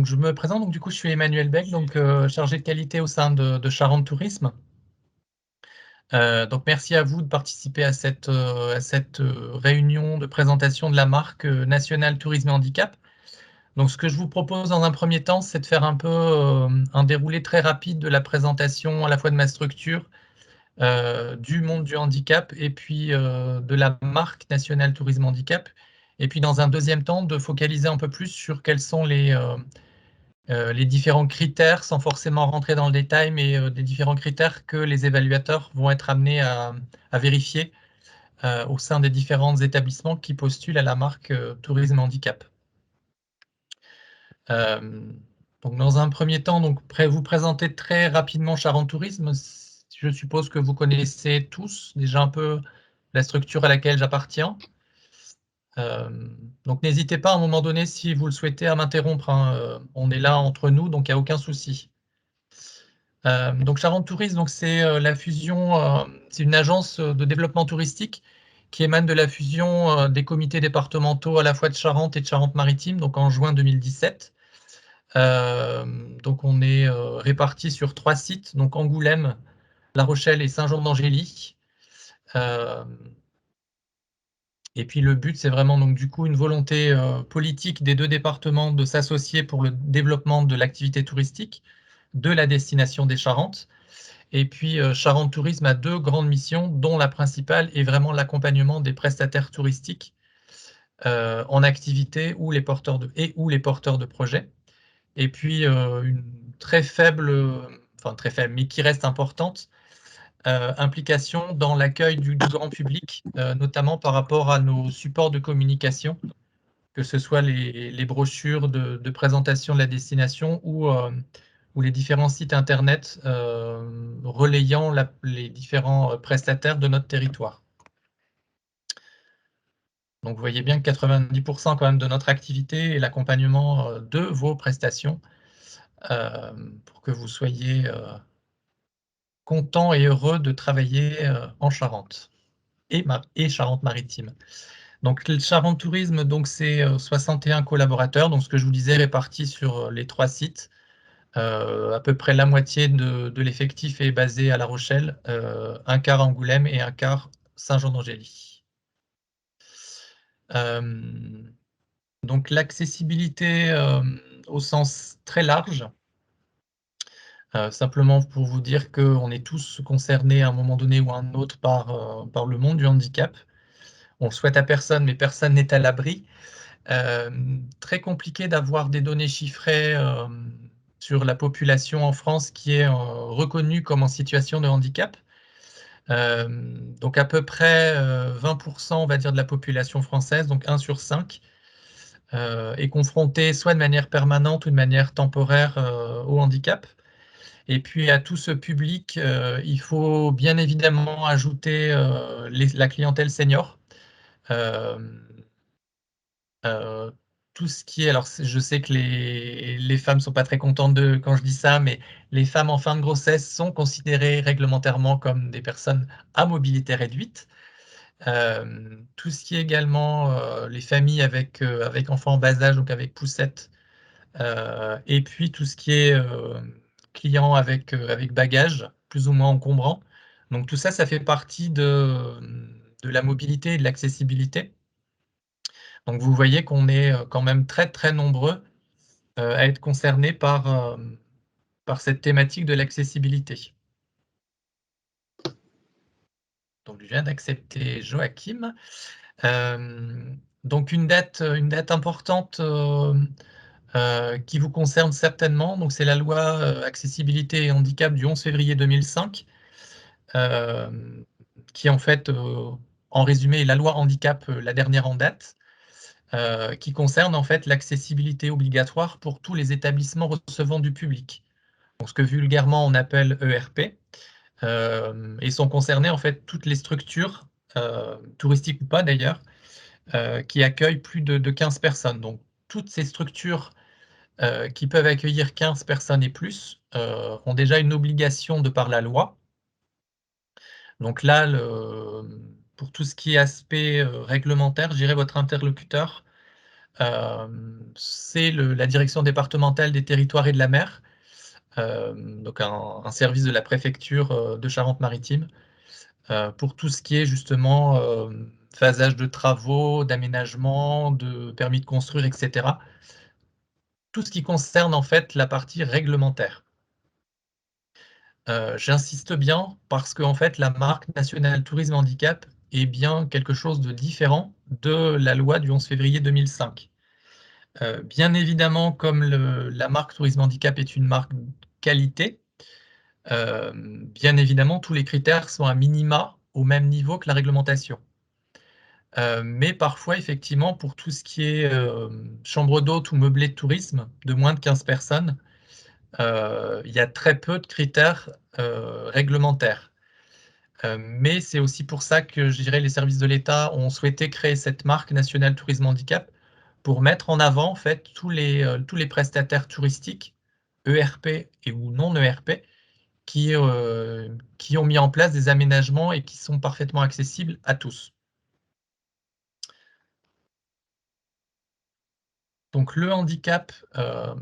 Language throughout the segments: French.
Donc je me présente, donc du coup je suis Emmanuel Beck, donc chargé de qualité au sein de Charente Tourisme. Donc merci à vous de participer à cette réunion de présentation de la marque nationale Tourisme et Handicap. Donc ce que je vous propose dans un premier temps, c'est de faire un peu un déroulé très rapide de la présentation à la fois de ma structure, du monde du handicap et puis de la marque nationale Tourisme Handicap. Et puis dans un deuxième temps, de focaliser un peu plus sur quels sont les différents critères, sans forcément rentrer dans le détail, mais des différents critères que les évaluateurs vont être amenés à vérifier au sein des différents établissements qui postulent à la marque Tourisme Handicap. Donc dans un premier temps, donc, vous présenter très rapidement Charente Tourisme. Je suppose que vous connaissez tous déjà un peu la structure à laquelle j'appartiens. Donc n'hésitez pas à un moment donné, si vous le souhaitez, à m'interrompre, hein. On est là entre nous, donc il n'y a aucun souci. Donc Charente Tourisme, donc c'est la fusion, c'est une agence de développement touristique qui émane de la fusion des comités départementaux à la fois de Charente et de Charente-Maritime, donc en juin 2017. Donc on est répartis sur 3 sites, donc Angoulême, La Rochelle et Saint-Jean-d'Angély. Et puis le but, c'est vraiment donc du coup une volonté politique des 2 départements de s'associer pour le développement de l'activité touristique de la destination des Charentes. Et puis Charente Tourisme a 2 grandes missions, dont la principale est vraiment l'accompagnement des prestataires touristiques en activité ou les porteurs de projets. Et puis une très faible, enfin très faible, mais qui reste importante, implication dans l'accueil du grand public, notamment par rapport à nos supports de communication, que ce soit les brochures de présentation de la destination ou les différents sites internet relayant les différents prestataires de notre territoire. Donc vous voyez bien que 90% quand même de notre activité est l'accompagnement de vos prestations pour que vous soyez content et heureux de travailler en Charente et Charente-Maritime. Donc le Charente Tourisme, donc c'est 61 collaborateurs, donc ce que je vous disais, répartis sur les 3 sites. À peu près la moitié de l'effectif est basé à La Rochelle, un quart à Angoulême et un quart Saint-Jean-d'Angély. Donc l'accessibilité au sens très large, simplement pour vous dire qu'on est tous concernés à un moment donné ou à un autre par le monde du handicap. On le souhaite à personne, mais personne n'est à l'abri. Très compliqué d'avoir des données chiffrées sur la population en France qui est reconnue comme en situation de handicap. Donc à peu près 20%, on va dire, de la population française, donc 1 sur 5, est confrontée soit de manière permanente ou de manière temporaire au handicap. Et puis à tout ce public, il faut bien évidemment ajouter la clientèle senior. Tout ce qui est, alors je sais que les femmes ne sont pas très contentes quand je dis ça, mais les femmes en fin de grossesse sont considérées réglementairement comme des personnes à mobilité réduite. Tout ce qui est également les familles avec enfants en bas âge, donc avec poussette, et puis tout ce qui est clients avec bagages plus ou moins encombrants. Donc tout ça, ça fait partie de la mobilité et de l'accessibilité. Donc vous voyez qu'on est quand même très très nombreux à être concernés par cette thématique de l'accessibilité. Donc je viens d'accepter Joachim. Donc une date importante qui vous concerne certainement, donc c'est la loi accessibilité et handicap du 11 février 2005, qui en fait, en résumé, est la loi handicap, la dernière en date, qui concerne en fait l'accessibilité obligatoire pour tous les établissements recevant du public. Donc ce que vulgairement on appelle ERP, et sont concernées en fait toutes les structures, touristiques ou pas d'ailleurs, qui accueillent plus de 15 personnes. Donc toutes ces structures qui peuvent accueillir 15 personnes et plus ont déjà une obligation de par la loi. Donc là, pour tout ce qui est aspect réglementaire, je dirais votre interlocuteur C'est la direction départementale des territoires et de la mer, donc un service de la préfecture, de Charente-Maritime, pour tout ce qui est justement, phasage de travaux, d'aménagement, de permis de construire et cetera. Tout ce qui concerne en fait la partie réglementaire. J'insiste bien parce qu'en fait la marque nationale tourisme handicap est bien quelque chose de différent de la loi du 11 février 2005. Bien évidemment, comme la marque tourisme handicap est une marque qualité, bien évidemment tous les critères sont à minima au même niveau que la réglementation. Mais parfois effectivement pour tout ce qui est, chambre d'hôtes ou meublé de tourisme de moins de 15 personnes, il y a très peu de critères, réglementaires. Mais c'est aussi pour ça que je dirais les services de l'État ont souhaité créer cette marque nationale tourisme handicap, pour mettre en avant en fait tous les prestataires touristiques, ERP et ou non ERP, qui ont mis en place des aménagements et qui sont parfaitement accessibles à tous. Donc le handicap,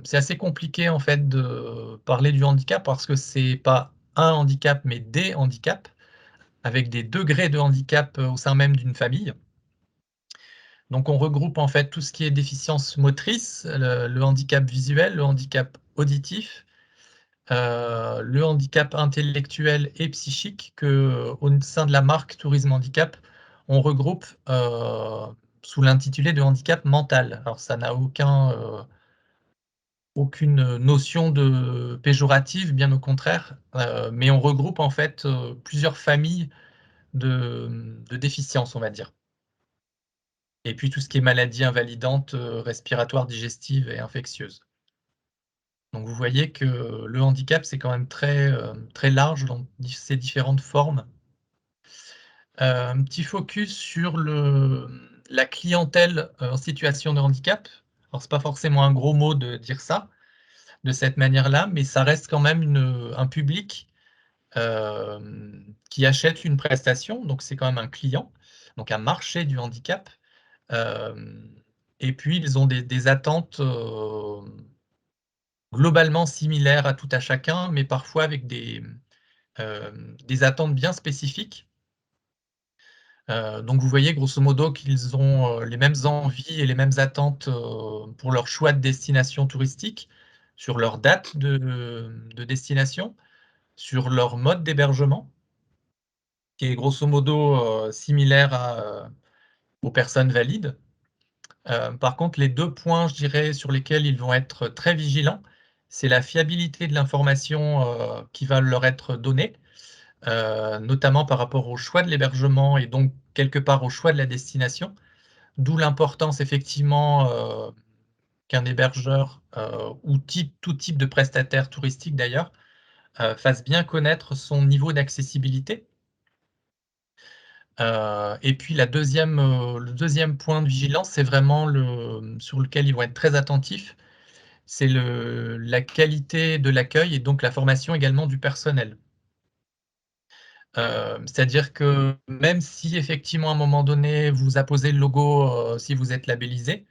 c'est assez compliqué en fait de parler du handicap parce que c'est pas un handicap, mais des handicaps, avec des degrés de handicap, au sein même d'une famille. Donc on regroupe en fait tout ce qui est déficience motrice, le handicap visuel, le handicap auditif, le handicap intellectuel et psychique que, au sein de la marque Tourisme Handicap, on regroupe, sous l'intitulé de handicap mental. Alors ça n'a aucune notion de péjorative, bien au contraire, mais on regroupe en fait, plusieurs familles de déficiences, on va dire. Et puis tout ce qui est maladies invalidantes, respiratoires, digestives et infectieuses. Donc vous voyez que le handicap, c'est quand même très large dans ses différentes formes. Un petit focus sur la clientèle, en situation de handicap. Alors c'est pas forcément un gros mot de dire ça, de cette manière-là, mais ça reste quand même un public, qui achète une prestation, donc c'est quand même un client, donc un marché du handicap. Hem et puis ils ont des attentes, globalement similaires à tout à chacun, mais parfois avec des attentes bien spécifiques. Donc vous voyez grosso modo qu'ils ont, les mêmes envies et les mêmes attentes, pour leur choix de destination touristique, sur leur date de destination, sur leur mode d'hébergement, qui est grosso modo, similaire aux personnes valides. Par contre, les 2 points, je dirais, sur lesquels ils vont être très vigilants, c'est la fiabilité de l'information, qui va leur être donnée, notamment par rapport au choix de l'hébergement et donc quelque part au choix de la destination. D'où l'importance effectivement, qu'un hébergeur, ou tout type de prestataire touristique d'ailleurs, fasse bien connaître son niveau d'accessibilité. Et puis le deuxième point de vigilance, c'est vraiment sur lequel ils vont être très attentifs, c'est la qualité de l'accueil et donc la formation également du personnel. C'est-à-dire que même si effectivement à un moment donné vous apposez le logo, si vous êtes labellisé,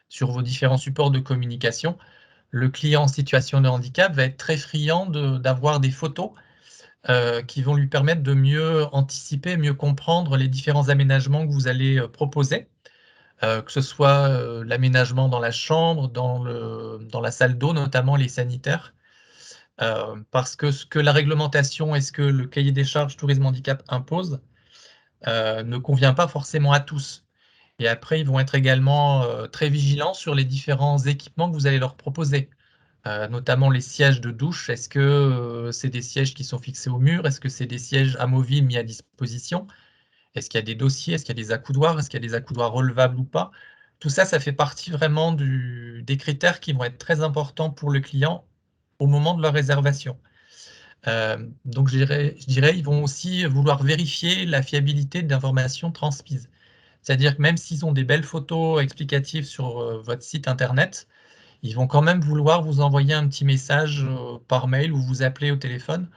sur vos différents supports de communication, le client en situation de handicap va être très friand d'avoir des photos, qui vont lui permettre de mieux anticiper, mieux comprendre les différents aménagements que vous allez, proposer. Que ce soit, l'aménagement dans la chambre, dans la salle d'eau, notamment les sanitaires, parce que ce que la réglementation et ce que le cahier des charges tourisme handicap impose, ne convient pas forcément à tous. Et après, ils vont être également, très vigilants sur les différents équipements que vous allez leur proposer, notamment les sièges de douche. Est-ce que, c'est des sièges qui sont fixés au mur? Est-ce que c'est des sièges amovibles mis à disposition? Est-ce qu'il y a des dossiers? Est-ce qu'il y a des accoudoirs? Est-ce qu'il y a des accoudoirs relevables ou pas? Tout ça, ça fait partie vraiment des critères qui vont être très importants pour le client au moment de leur réservation. Donc je dirais, ils vont aussi vouloir vérifier la fiabilité d'informations transmises. C'est-à-dire que même s'ils ont des belles photos explicatives sur, votre site internet, ils vont quand même vouloir vous envoyer un petit message, par mail ou vous appeler au téléphone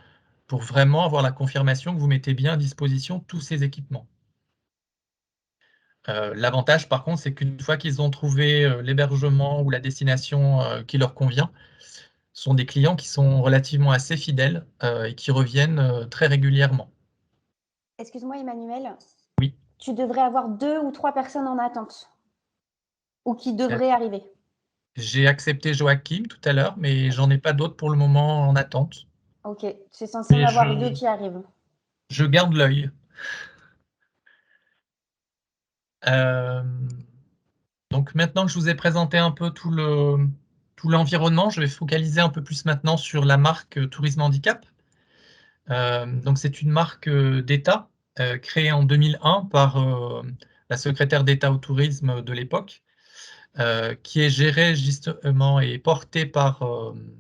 pour vraiment avoir la confirmation que vous mettez bien à disposition tous ces équipements. L'avantage, par contre, c'est qu'une fois qu'ils ont trouvé l'hébergement ou la destination qui leur convient, ce sont des clients qui sont relativement assez fidèles et qui reviennent très régulièrement. Excuse-moi, Emmanuel. Oui. Tu devrais avoir 2 ou 3 personnes en attente ou qui Euh, devraient arriver. J'ai accepté Joachim tout à l'heure, mais j'en ai pas d'autres pour le moment en attente. Ok, c'est censé en Mais avoir 2 qui arrivent. je garde l'œil. Donc maintenant que je vous ai présenté un peu tout l'environnement, je vais focaliser un peu plus maintenant sur la marque Tourisme Handicap. Donc c'est une marque d'État créée en 2001 par la secrétaire d'État au tourisme de l'époque, qui est gérée justement et portée par,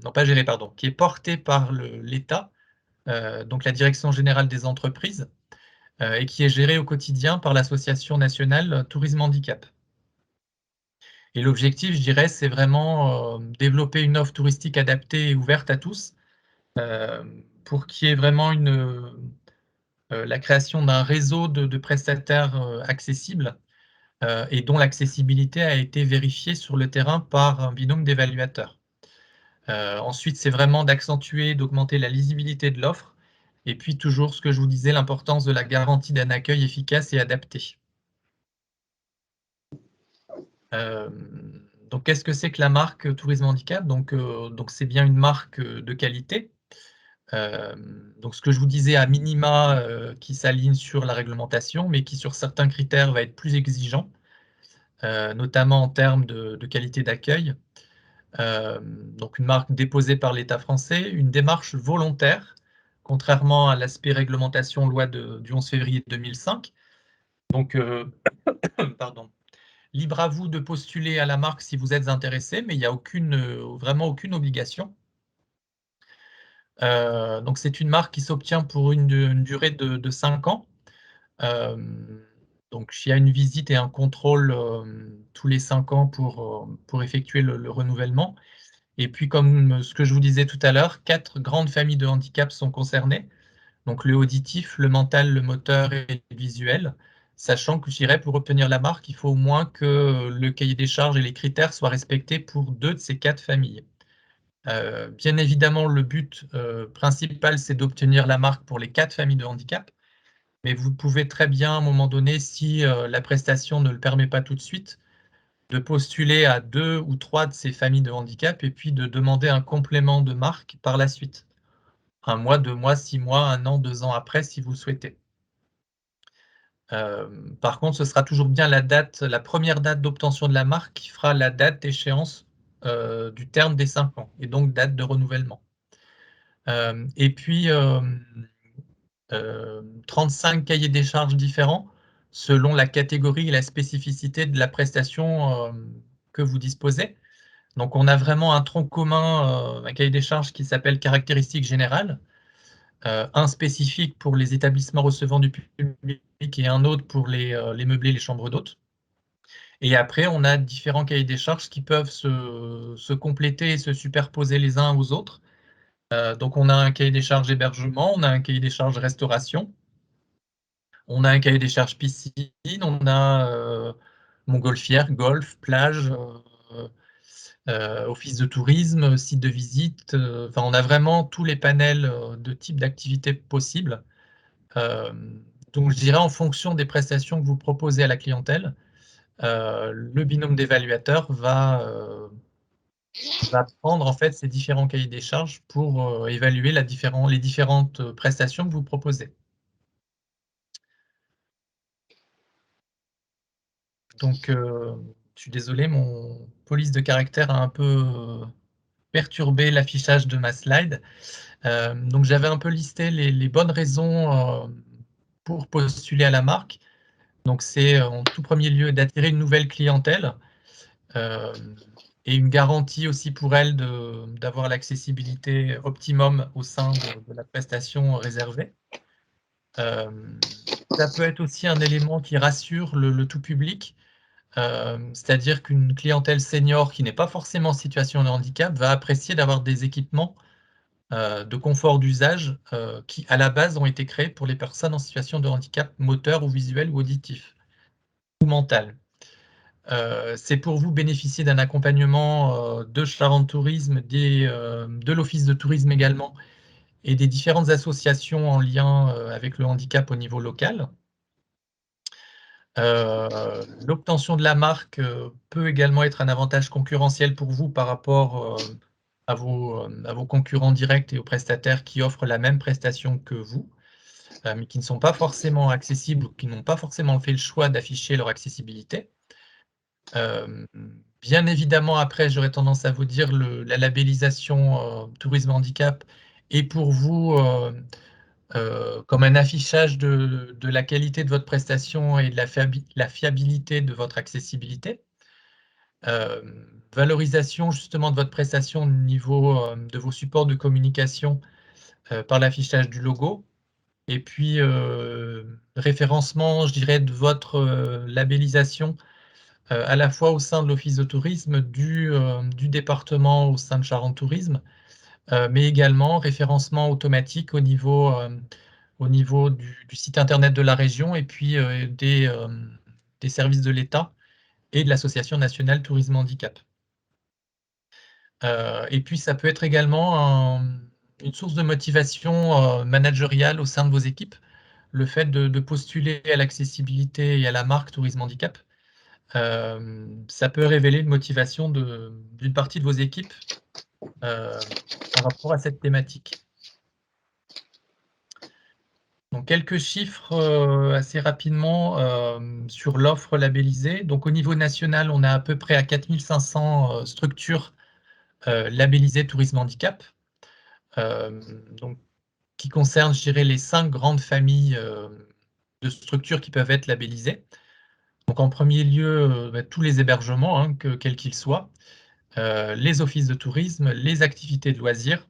non pas gérée, pardon, qui est portée par l'État, donc la Direction générale des entreprises, et qui est gérée au quotidien par l'Association nationale Tourisme Handicap. Et l'objectif, je dirais, c'est vraiment développer une offre touristique adaptée et ouverte à tous, pour qu'il y ait vraiment la création d'un réseau de prestataires accessibles et dont l'accessibilité a été vérifiée sur le terrain par un binôme d'évaluateurs. Ensuite, c'est vraiment d'accentuer, d'augmenter la lisibilité de l'offre, et puis toujours ce que je vous disais, l'importance de la garantie d'un accueil efficace et adapté. Donc, qu'est-ce que c'est que la marque Tourisme Handicap? Donc, c'est bien une marque de qualité. Donc, ce que je vous disais, à minima, qui s'aligne sur la réglementation, mais qui, sur certains critères, va être plus exigeant, notamment en termes de qualité d'accueil. Donc, une marque déposée par l'État français, une démarche volontaire, contrairement à l'aspect réglementation loi du 11 février 2005. Donc, pardon. Libre à vous de postuler à la marque si vous êtes intéressé, mais il n'y a vraiment aucune obligation. Donc c'est une marque qui s'obtient pour une durée de 5 ans. Euh, donc il y a une visite et un contrôle tous les 5 ans pour effectuer le renouvellement. Et puis comme ce que je vous disais tout à l'heure, 4 grandes familles de handicap sont concernées. Donc le auditif, le mental, le moteur et le visuel, sachant que je dirais pour obtenir la marque, il faut au moins que le cahier des charges et les critères soient respectés pour 2 de ces 4 familles. Bien évidemment, le but principal, c'est d'obtenir la marque pour les 4 familles de handicap, mais vous pouvez très bien, à un moment donné, si la prestation ne le permet pas tout de suite, de postuler à 2 ou 3 de ces familles de handicap et puis de demander un complément de marque par la suite. 1 mois, 2 mois, 6 mois, 1 an, 2 ans après, si vous le souhaitez. Par contre, ce sera toujours bien la première date d'obtention de la marque qui fera la date d'échéance du terme des 5 ans, et donc date de renouvellement. Et puis, 35 cahiers des charges différents selon la catégorie et la spécificité de la prestation que vous disposez. Donc, on a vraiment un tronc commun, un cahier des charges qui s'appelle caractéristiques générales, un spécifique pour les établissements recevant du public et un autre pour les meublés, les chambres d'hôtes. Et après, on a différents cahiers des charges qui peuvent se compléter et se superposer les uns aux autres. Donc, on a un cahier des charges hébergement, on a un cahier des charges restauration, on a un cahier des charges piscine, on a montgolfière, golf, plage, office de tourisme, site de visite. Enfin, on a vraiment tous les panels de types d'activités possibles. Donc, je dirais en fonction des prestations que vous proposez à la clientèle, le binôme d'évaluateurs va prendre en fait ces différents cahiers des charges pour évaluer les différentes prestations que vous proposez. Donc, je suis désolé, mon police de caractère a un peu perturbé l'affichage de ma slide. Donc, j'avais un peu listé les bonnes raisons pour postuler à la marque. Donc, c'est en tout premier lieu d'attirer une nouvelle clientèle et une garantie aussi pour elle d'avoir l'accessibilité optimum au sein de la prestation réservée. Ça peut être aussi un élément qui rassure le tout public, c'est-à-dire qu'une clientèle senior qui n'est pas forcément en situation de handicap va apprécier d'avoir des équipements de confort d'usage qui, à la base, ont été créés pour les personnes en situation de handicap moteur ou visuel ou auditif. mental. C'est pour vous bénéficier d'un accompagnement de Charente Tourisme, de l'Office de tourisme également, et des différentes associations en lien avec le handicap au niveau local. L'obtention de la marque peut également être un avantage concurrentiel pour vous par rapport à vos concurrents directs et aux prestataires qui offrent la même prestation que vous, mais qui ne sont pas forcément accessibles ou qui n'ont pas forcément fait le choix d'afficher leur accessibilité. Bien évidemment, après, j'aurais tendance à vous dire la labellisation tourisme handicap est pour vous comme un affichage de la qualité de votre prestation et de la fiabilité de votre accessibilité. Valorisation justement de votre prestation au niveau de vos supports de communication par l'affichage du logo. Et puis référencement, je dirais, de votre labellisation à la fois au sein de l'Office de tourisme, du département au sein de Charente Tourisme, mais également référencement automatique au niveau du site internet de la région et puis des services de l'État et de l'Association nationale Tourisme Handicap. Et puis ça peut être également une source de motivation managériale au sein de vos équipes, le fait de postuler à l'accessibilité et à la marque Tourisme Handicap. Ça peut révéler une motivation d'une partie de vos équipes par rapport à cette thématique. Donc quelques chiffres assez rapidement sur l'offre labellisée. Donc au niveau national, on est à peu près à 4 500 structures labellisées Tourisme Handicap, donc, qui concernent, je dirais, les 5 grandes familles de structures qui peuvent être labellisées. Donc en premier lieu, tous les hébergements, hein, quels qu'ils soient, les offices de tourisme, les activités de loisirs,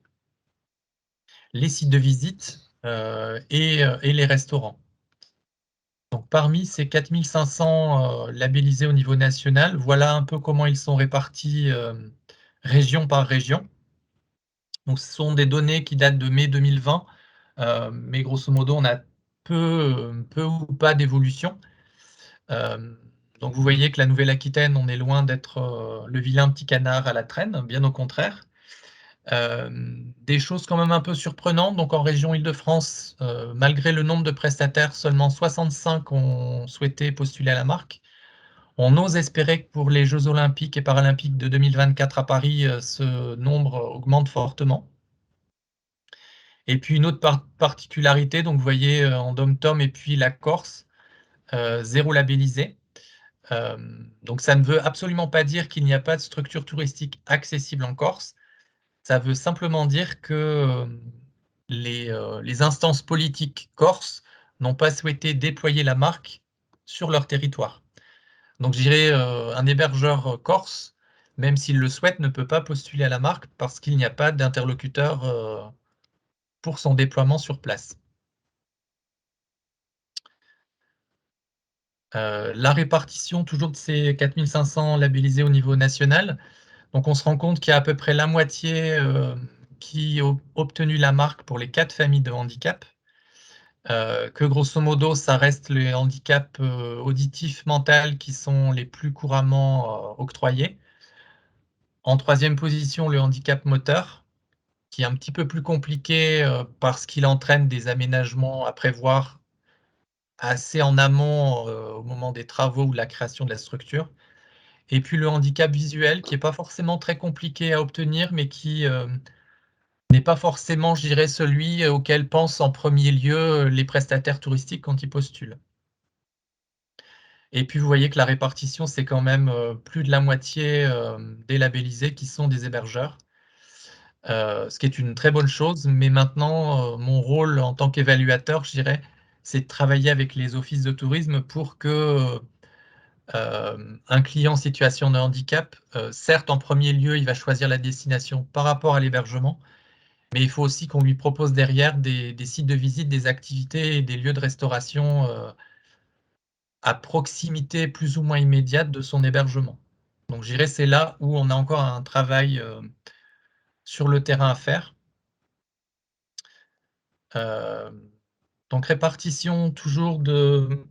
les sites de visite et les restaurants. Donc, parmi ces 4 500 labellisés au niveau national, voilà un peu comment ils sont répartis région par région. Donc, ce sont des données qui datent de mai 2020, mais grosso modo, on a peu ou pas d'évolution. Donc, vous voyez que la Nouvelle-Aquitaine, on est loin d'être le vilain petit canard à la traîne, bien au contraire. Des choses quand même un peu surprenantes. Donc en région Île-de-France, malgré le nombre de prestataires, seulement 65 ont souhaité postuler à la marque. On ose espérer que pour les Jeux olympiques et paralympiques de 2024 à Paris, ce nombre augmente fortement. Et puis une autre particularité, donc vous voyez en Dom-Tom et puis la Corse, 0 labellisé. Donc ça ne veut absolument pas dire qu'il n'y a pas de structure touristique accessible en Corse. Ça veut simplement dire que les instances politiques corses n'ont pas souhaité déployer la marque sur leur territoire. Donc je dirais un hébergeur corse, même s'il le souhaite, ne peut pas postuler à la marque parce qu'il n'y a pas d'interlocuteur pour son déploiement sur place. La répartition toujours de ces 4 500 labellisés au niveau national. Donc on se rend compte qu'il y a à peu près la moitié qui ont obtenu la marque pour les 4 familles de handicap. Que grosso modo, ça reste les handicaps auditifs mentaux qui sont les plus couramment octroyés. En troisième position, le handicap moteur, qui est un petit peu plus compliqué parce qu'il entraîne des aménagements à prévoir assez en amont au moment des travaux ou de la création de la structure. Et puis le handicap visuel, qui n'est pas forcément très compliqué à obtenir, mais qui n'est pas forcément, je dirais, celui auquel pensent en premier lieu les prestataires touristiques quand ils postulent. Et puis vous voyez que la répartition, c'est quand même plus de la moitié des labellisés qui sont des hébergeurs, ce qui est une très bonne chose. Mais maintenant, mon rôle en tant qu'évaluateur, je dirais, c'est de travailler avec les offices de tourisme pour que un client en situation de handicap, certes, en premier lieu, il va choisir la destination par rapport à l'hébergement, mais il faut aussi qu'on lui propose derrière des sites de visite, des activités et des lieux de restauration à proximité plus ou moins immédiate de son hébergement. Donc je dirais c'est là où on a encore un travail sur le terrain à faire. Donc répartition toujours de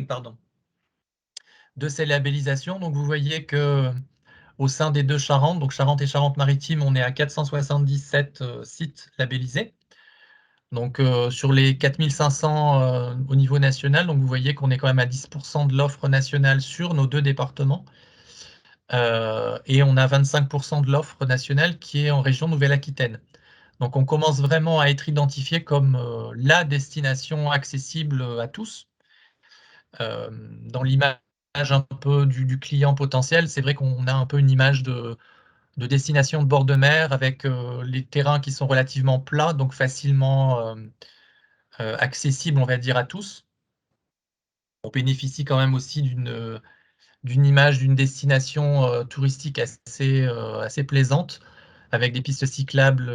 pardon, de ces labellisations. Donc vous voyez que au sein des deux Charentes, donc Charente et Charente-Maritime, on est à 477 sites labellisés. Donc sur les 4500 au niveau national, donc vous voyez qu'on est quand même à 10% de l'offre nationale sur nos deux départements. Et on a 25% de l'offre nationale qui est en région Nouvelle-Aquitaine. Donc on commence vraiment à être identifié comme la destination accessible à tous. Dans l'image un peu du client potentiel, c'est vrai qu'on a un peu une image de destination de bord de mer avec les terrains qui sont relativement plats, donc facilement accessibles, on va dire, à tous. On bénéficie quand même aussi d'une image d'une destination touristique assez plaisante, avec des pistes cyclables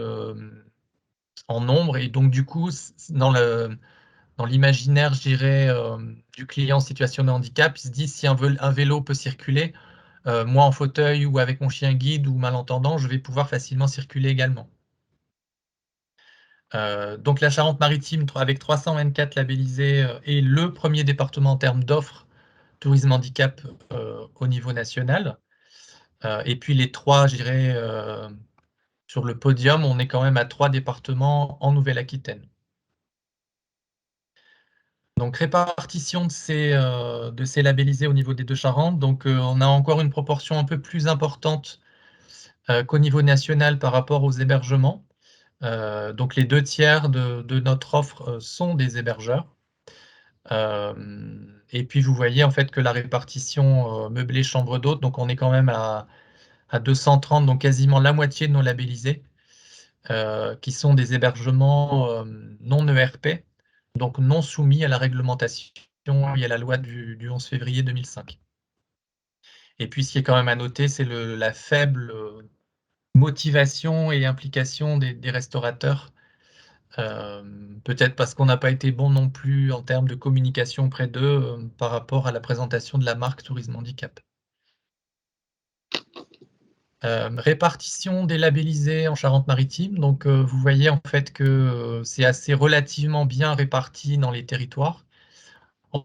en nombre. Et donc, du coup, dans l'imaginaire, je dirais, du client en situation de handicap, il se dit si un vélo peut circuler, moi en fauteuil ou avec mon chien guide ou malentendant, je vais pouvoir facilement circuler également. Donc la Charente-Maritime, avec 324 labellisés, est le premier département en termes d'offres tourisme handicap au niveau national. Et puis les trois, je dirais, sur le podium, on est quand même à 3 départements en Nouvelle-Aquitaine. Donc répartition de ces labellisés au niveau des deux Charentes. Donc on a encore une proportion un peu plus importante qu'au niveau national par rapport aux hébergements. Donc les 2/3 de notre offre sont des hébergeurs. Et puis vous voyez en fait que la répartition meublé chambre d'hôte, donc on est quand même à 230, donc quasiment la moitié de nos labellisés, qui sont des hébergements non ERP, donc non soumis à la réglementation et à la loi du 11 février 2005. Et puis ce qui est quand même à noter, c'est la faible motivation et implication des restaurateurs. Peut-être parce qu'on n'a pas été bon non plus en termes de communication auprès d'eux par rapport à la présentation de la marque Tourisme Handicap. Répartition des labellisés en Charente-Maritime. Donc vous voyez en fait que c'est assez relativement bien réparti dans les territoires.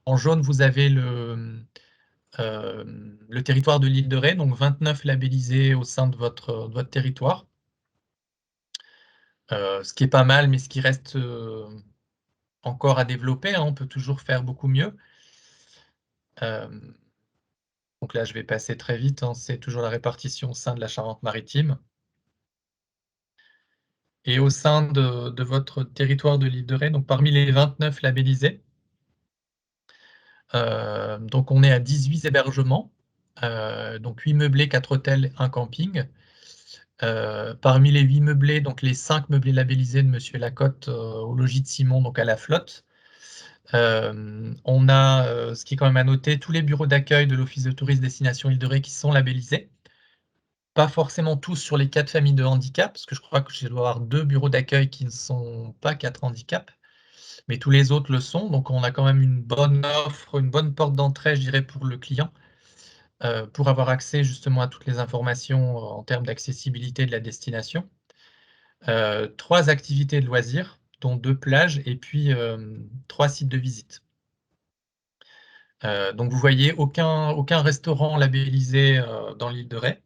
En jaune, vous avez le territoire de l'île de Ré, donc 29 labellisés au sein de votre territoire. Ce qui est pas mal, mais ce qui reste encore à développer, hein, on peut toujours faire beaucoup mieux. Donc là, je vais passer très vite, hein, c'est toujours la répartition au sein de la Charente-Maritime. Et au sein de votre territoire de l'île de Ré, donc parmi les 29 labellisés, donc on est à 18 hébergements, donc 8 meublés, 4 hôtels, 1 camping. Parmi les 8 meublés, donc les 5 meublés labellisés de Monsieur Lacotte au logis de Simon, donc à la flotte. On a, ce qui est quand même à noter, tous les bureaux d'accueil de l'Office de tourisme destination Île de Ré qui sont labellisés. Pas forcément tous sur les 4 familles de handicap, parce que je crois que je dois avoir 2 bureaux d'accueil qui ne sont pas 4 handicaps, mais tous les autres le sont. Donc on a quand même une bonne offre, une bonne porte d'entrée, je dirais, pour le client, pour avoir accès justement à toutes les informations en termes d'accessibilité de la destination. 3 activités de loisirs, dont 2 plages et puis 3 sites de visite. Donc vous voyez aucun restaurant labellisé dans l'île de Ré.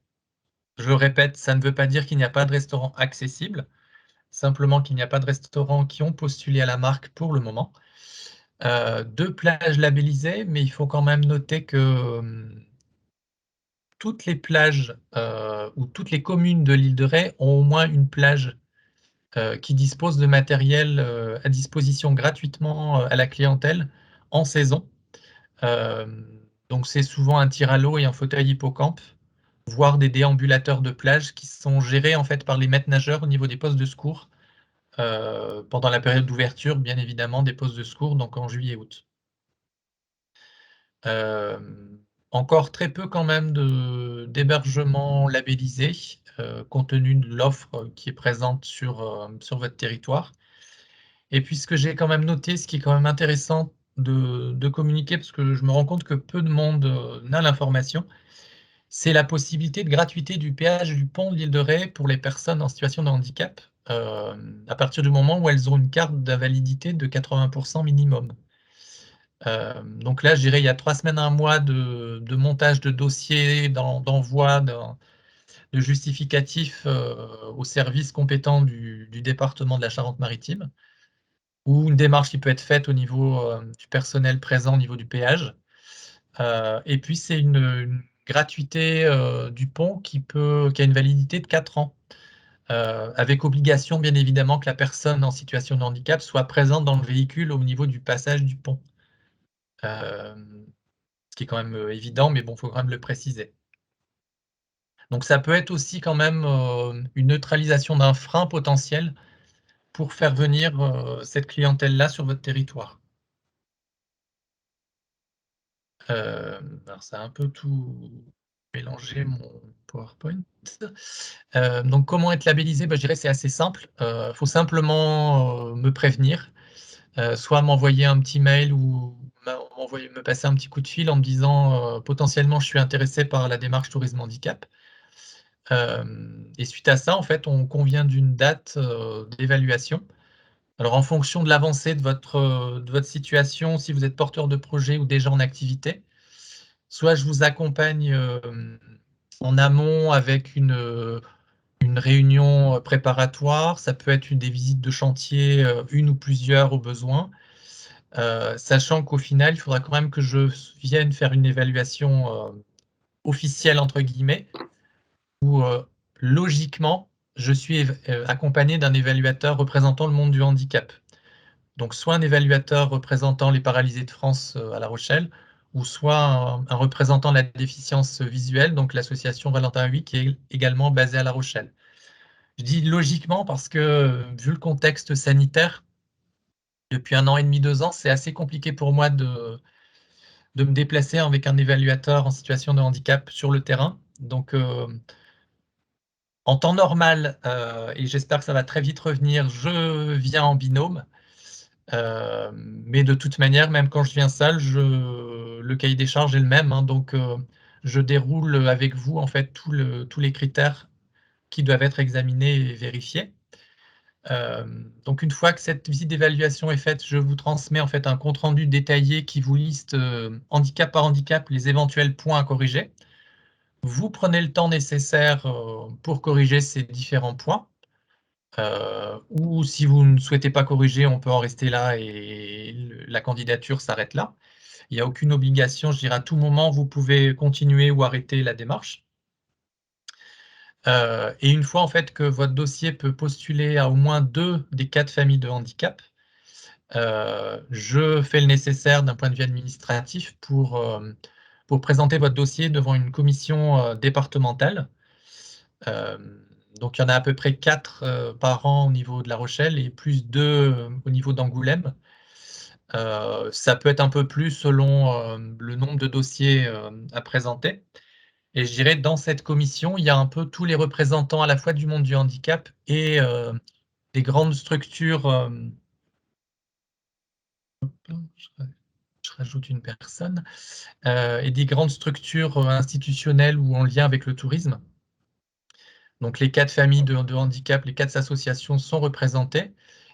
Je le répète, ça ne veut pas dire qu'il n'y a pas de restaurant accessible, simplement qu'il n'y a pas de restaurants qui ont postulé à la marque pour le moment. 2 plages labellisées, mais il faut quand même noter que toutes les plages ou toutes les communes de l'île de Ré ont au moins une plage qui dispose de matériel à disposition gratuitement à la clientèle en saison. Donc c'est souvent un tir à l'eau et un fauteuil hippocampe, voire des déambulateurs de plage qui sont gérés en fait par les maîtres nageurs au niveau des postes de secours pendant la période d'ouverture, bien évidemment, des postes de secours, donc en juillet-août. Encore très peu quand même d'hébergements labellisés, compte tenu de l'offre qui est présente sur votre territoire. Et puis ce que j'ai quand même noté, ce qui est quand même intéressant de communiquer, parce que je me rends compte que peu de monde n'a l'information, c'est la possibilité de gratuité du péage du pont de l'île de Ré pour les personnes en situation de handicap, à partir du moment où elles ont une carte de validité de 80% minimum. Donc là, je dirais, il y a 3 semaines, 1 mois de montage de dossiers, d'envoi de justificatifs aux services compétents du département de la Charente-Maritime, ou une démarche qui peut être faite au niveau du personnel présent au niveau du péage. Et puis c'est une gratuité du pont qui a une validité de 4 ans, avec obligation bien évidemment que la personne en situation de handicap soit présente dans le véhicule au niveau du passage du pont. Ce qui est quand même évident, mais bon, il faut quand même le préciser. Donc ça peut être aussi quand même une neutralisation d'un frein potentiel pour faire venir cette clientèle-là sur votre territoire. Alors ça a un peu tout mélangé mon PowerPoint. Donc comment être labellisé? Bah, je dirais c'est assez simple. Faut simplement me prévenir, soit m'envoyer un petit mail ou me passer un petit coup de fil en me disant potentiellement je suis intéressé par la démarche tourisme handicap. Et suite à ça, en fait, on convient d'une date d'évaluation. Alors en fonction de l'avancée de votre situation, si vous êtes porteur de projet ou déjà en activité, soit je vous accompagne en amont avec une réunion préparatoire, ça peut être des visites de chantier, une ou plusieurs au besoin, sachant qu'au final, il faudra quand même que je vienne faire une évaluation officielle entre guillemets, où logiquement, je suis accompagné d'un évaluateur représentant le monde du handicap. Donc soit un évaluateur représentant les paralysés de France à La Rochelle, ou soit un représentant de la déficience visuelle, donc l'association Valentin VIII, qui est également basée à La Rochelle. Je dis logiquement parce que, vu le contexte sanitaire, depuis 1 an et demi, 2 ans, c'est assez compliqué pour moi de me déplacer avec un évaluateur en situation de handicap sur le terrain. Donc, en temps normal, et j'espère que ça va très vite revenir, je viens en binôme. Mais de toute manière, même quand je viens seul, le cahier des charges est le même, hein, donc je déroule avec vous en fait tous les critères qui doivent être examinés et vérifiés. Donc une fois que cette visite d'évaluation est faite, je vous transmets en fait un compte rendu détaillé qui vous liste handicap par handicap les éventuels points à corriger. Vous prenez le temps nécessaire pour corriger ces différents points. Ou si vous ne souhaitez pas corriger, on peut en rester là et la candidature s'arrête là. Il n'y a aucune obligation, je dirais à tout moment, vous pouvez continuer ou arrêter la démarche. Et une fois en fait que votre dossier peut postuler à au moins 2 des 4 familles de handicap, je fais le nécessaire d'un point de vue administratif pour présenter votre dossier devant une commission départementale. Donc il y en a à peu près 4 par an au niveau de La Rochelle et plus 2 au niveau d'Angoulême. Ça peut être un peu plus selon le nombre de dossiers à présenter. Et je dirais dans cette commission, il y a un peu tous les représentants à la fois du monde du handicap et des grandes structures. Je rajoute une personne. Et des grandes structures institutionnelles ou en lien avec le tourisme. Donc les 4 familles de handicap, les 4 associations sont représentées.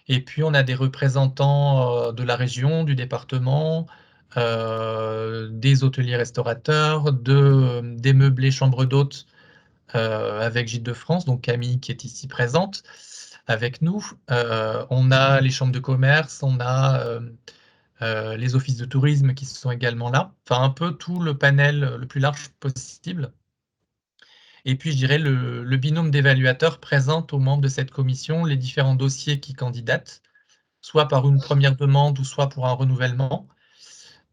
Et puis on a des représentants de la région, du département, des hôteliers restaurateurs, des meublés chambres d'hôtes avec Gîtes de France, donc Camille qui est ici présente avec nous. On a les chambres de commerce, on a les offices de tourisme qui sont également là. Enfin un peu tout le panel le plus large possible. Et puis, je dirais, le binôme d'évaluateurs présente aux membres de cette commission les différents dossiers qui candidatent, soit par une première demande ou soit pour un renouvellement.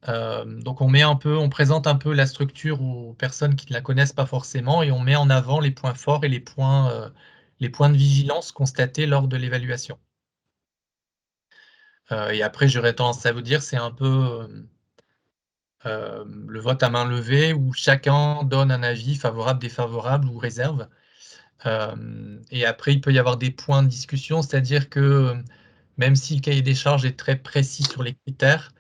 Donc on présente un peu la structure aux personnes qui ne la connaissent pas forcément et on met en avant les points forts et les points de vigilance constatés lors de l'évaluation. Et après, j'aurais tendance à vous dire, c'est un peu le vote à main levée où chacun donne un avis favorable, défavorable ou réserve. Et après, il peut y avoir des points de discussion, c'est-à-dire que même si le cahier des charges est très précis sur les critères,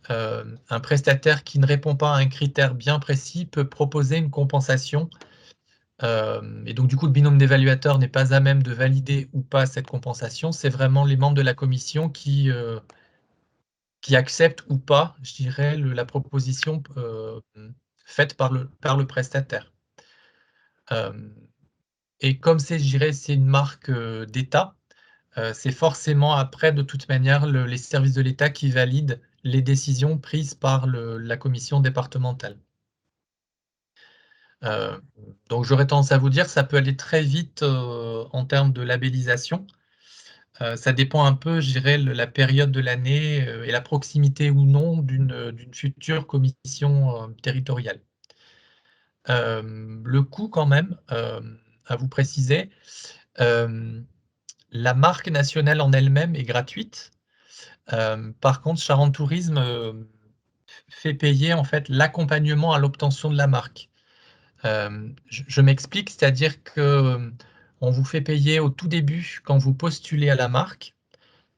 un prestataire qui ne répond pas à un critère bien précis peut proposer une compensation. Et donc, du coup, le binôme d'évaluateurs n'est pas à même de valider ou pas cette compensation. C'est vraiment les membres de la commission qui acceptent ou pas, je dirais, la proposition faite par le prestataire. Et comme c'est, je dirais, c'est une marque d'État, c'est forcément après, de toute manière, les services de l'État qui valident les décisions prises par la commission départementale. Donc j'aurais tendance à vous dire, ça peut aller très vite en termes de labellisation. Ça dépend un peu, je dirais, la période de l'année et la proximité ou non d'une future commission territoriale. Le coût quand même, à vous préciser, la marque nationale en elle-même est gratuite. Par contre, Charente Tourisme fait payer en fait l'accompagnement à l'obtention de la marque. Je m'explique, c'est-à-dire que on vous fait payer au tout début quand vous postulez à la marque.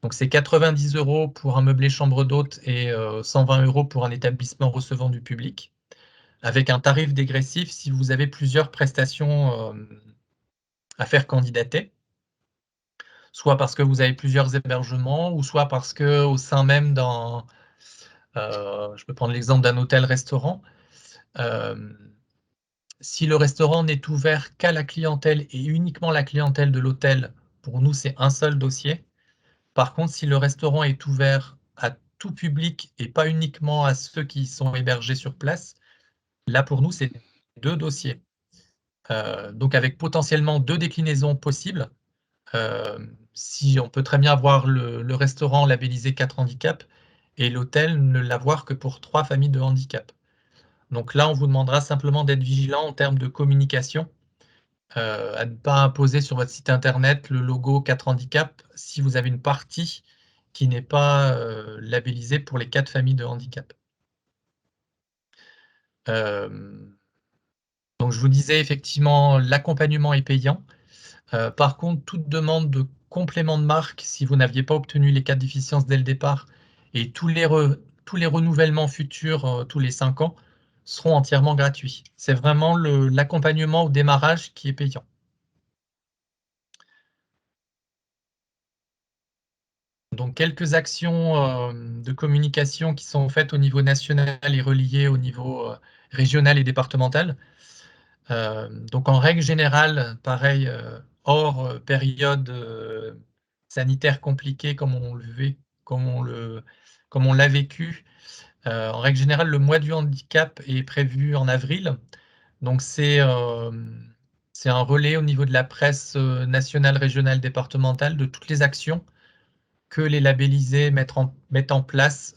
Donc c'est 90 € pour un meublé chambre d'hôte et 120 € pour un établissement recevant du public, avec un tarif dégressif si vous avez plusieurs prestations à faire candidater, soit parce que vous avez plusieurs hébergements, ou soit parce qu'au sein même d'un, je peux prendre l'exemple d'un hôtel-restaurant, si le restaurant n'est ouvert qu'à la clientèle et uniquement la clientèle de l'hôtel, pour nous, c'est un seul dossier. Par contre, si le restaurant est ouvert à tout public et pas uniquement à ceux qui sont hébergés sur place, là, pour nous, c'est 2 dossiers. Donc avec potentiellement 2 déclinaisons possibles. Si on peut très bien avoir le restaurant labellisé 4 handicaps et l'hôtel ne l'avoir que pour 3 familles de handicap. Donc là, on vous demandera simplement d'être vigilant en termes de communication, à ne pas imposer sur votre site internet le logo 4 handicaps si vous avez une partie qui n'est pas labellisée pour les 4 familles de handicap. Donc je vous disais effectivement, l'accompagnement est payant. Par contre, toute demande de complément de marque, si vous n'aviez pas obtenu les 4 déficiences dès le départ, et tous les renouvellements futurs, tous les 5 ans, seront entièrement gratuits. C'est vraiment l'accompagnement au démarrage qui est payant. Donc quelques actions de communication qui sont faites au niveau national et reliées au niveau régional et départemental. Donc en règle générale, pareil, hors période sanitaire compliquée comme on l'a vécu, en règle générale, le mois du handicap est prévu en avril. Donc c'est un relais au niveau de la presse nationale, régionale, départementale de toutes les actions que les labellisés mettent en place,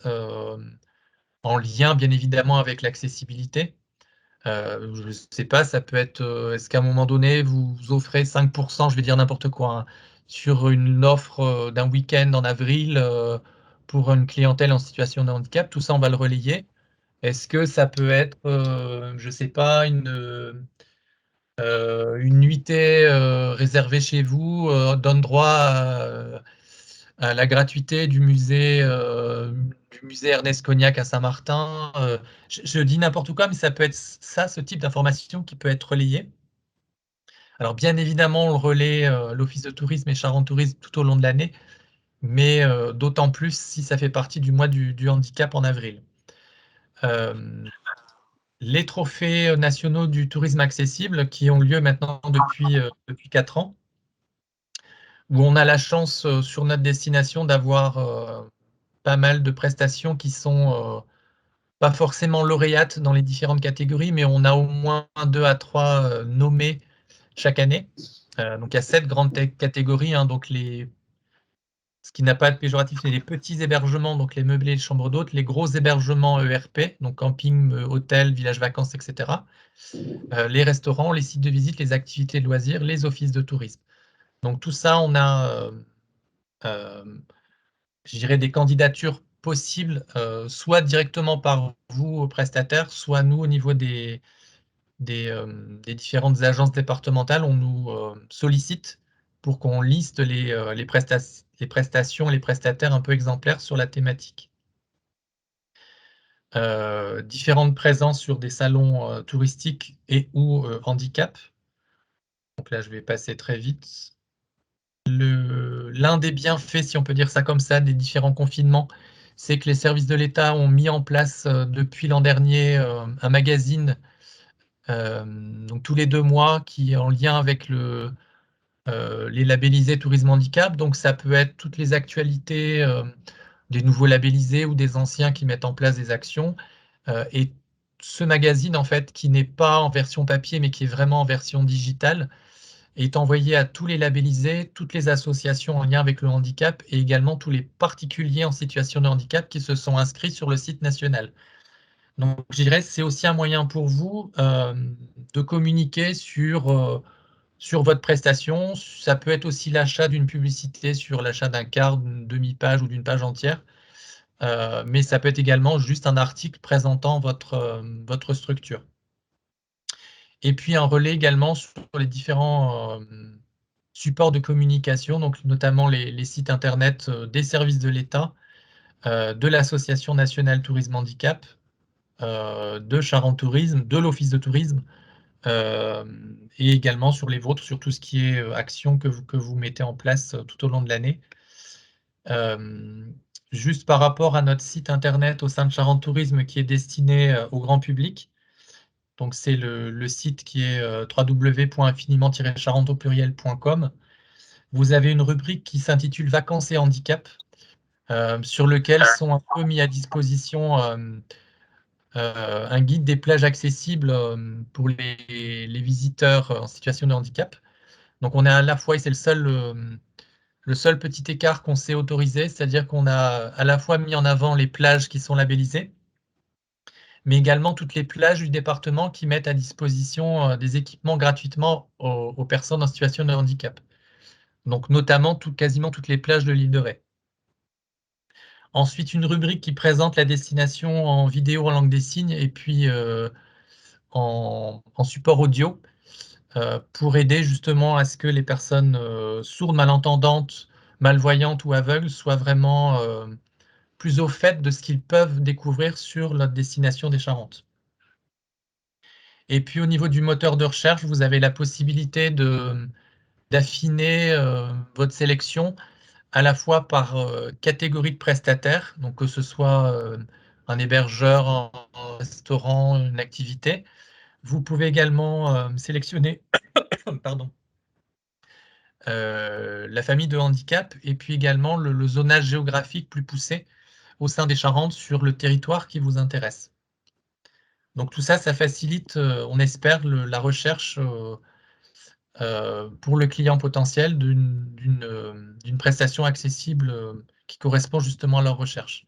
en lien bien évidemment avec l'accessibilité. Je ne sais pas, ça peut être, est-ce qu'à un moment donné, vous offrez 5%, je vais dire n'importe quoi, hein, sur une offre d'un week-end en avril pour une clientèle en situation de handicap, tout ça, on va le relayer. Est-ce que ça peut être, je ne sais pas, une nuitée réservée chez vous donne droit à la gratuité du musée Ernest Cognac à Saint-Martin. Je dis n'importe quoi, mais ça peut être ça, ce type d'information qui peut être relayé. Alors bien évidemment, on le relaie, l'Office de tourisme et Charente Tourisme tout au long de l'année, mais d'autant plus si ça fait partie du mois du handicap en avril. Les trophées nationaux du tourisme accessible qui ont lieu maintenant depuis 4 ans, où on a la chance sur notre destination d'avoir pas mal de prestations qui sont pas forcément lauréates dans les différentes catégories, mais on a au moins 2 à 3 nommés chaque année. Donc il y a 7 grandes catégories, hein, donc ce qui n'a pas de péjoratif, c'est les petits hébergements, donc les meublés, les chambres d'hôtes, les gros hébergements ERP, donc camping, hôtel, village vacances, etc. Les restaurants, les sites de visite, les activités de loisirs, les offices de tourisme. Donc tout ça, on a, je dirais, des candidatures possibles, soit directement par vous, prestataires, soit nous, au niveau des différentes agences départementales, on nous sollicite pour qu'on liste les prestations et les prestataires un peu exemplaires sur la thématique. Différentes présences sur des salons touristiques et ou handicap. Donc là, je vais passer très vite. L'un des bienfaits, si on peut dire ça comme ça, des différents confinements, c'est que les services de l'État ont mis en place depuis l'an dernier un magazine, donc tous les 2 mois, qui est en lien avec les labellisés tourisme handicap. Donc ça peut être toutes les actualités des nouveaux labellisés ou des anciens qui mettent en place des actions. Et ce magazine, en fait, qui n'est pas en version papier, mais qui est vraiment en version digitale, est envoyé à tous les labellisés, toutes les associations en lien avec le handicap et également tous les particuliers en situation de handicap qui se sont inscrits sur le site national. Donc, je dirais que c'est aussi un moyen pour vous de communiquer sur votre prestation. Ça peut être aussi l'achat d'une publicité sur l'achat d'un quart, d'une demi-page ou d'une page entière. Mais ça peut être également juste un article présentant votre structure. Et puis un relais également sur les différents supports de communication, donc notamment les sites internet des services de l'État, de l'Association nationale tourisme handicap, de Charente Tourisme, de l'Office de tourisme, et également sur les vôtres, sur tout ce qui est action que vous mettez en place tout au long de l'année. Juste par rapport à notre site internet au sein de Charente Tourisme qui est destiné au grand public. Donc c'est le site qui est www.infiniment-charente.com. Vous avez une rubrique qui s'intitule Vacances et handicap, sur lequel sont un peu mis à disposition un guide des plages accessibles pour les visiteurs en situation de handicap. Donc on est à la fois, et c'est le seul petit écart qu'on s'est autorisé, c'est-à-dire qu'on a à la fois mis en avant les plages qui sont labellisées, mais également toutes les plages du département qui mettent à disposition des équipements gratuitement aux personnes en situation de handicap. Donc notamment quasiment toutes les plages de l'île de Ré. Ensuite, une rubrique qui présente la destination en vidéo en langue des signes et puis en support audio pour aider justement à ce que les personnes sourdes, malentendantes, malvoyantes ou aveugles soient vraiment plus au fait de ce qu'ils peuvent découvrir sur la destination des Charentes. Et puis au niveau du moteur de recherche, vous avez la possibilité d'affiner votre sélection à la fois par catégorie de prestataires, donc que ce soit un hébergeur, un restaurant, une activité. Vous pouvez également sélectionner pardon, la famille de handicap et puis également le zonage géographique plus poussé au sein des Charentes sur le territoire qui vous intéresse. Donc tout ça, ça facilite, on espère, la recherche pour le client potentiel d'une prestation accessible qui correspond justement à leur recherche.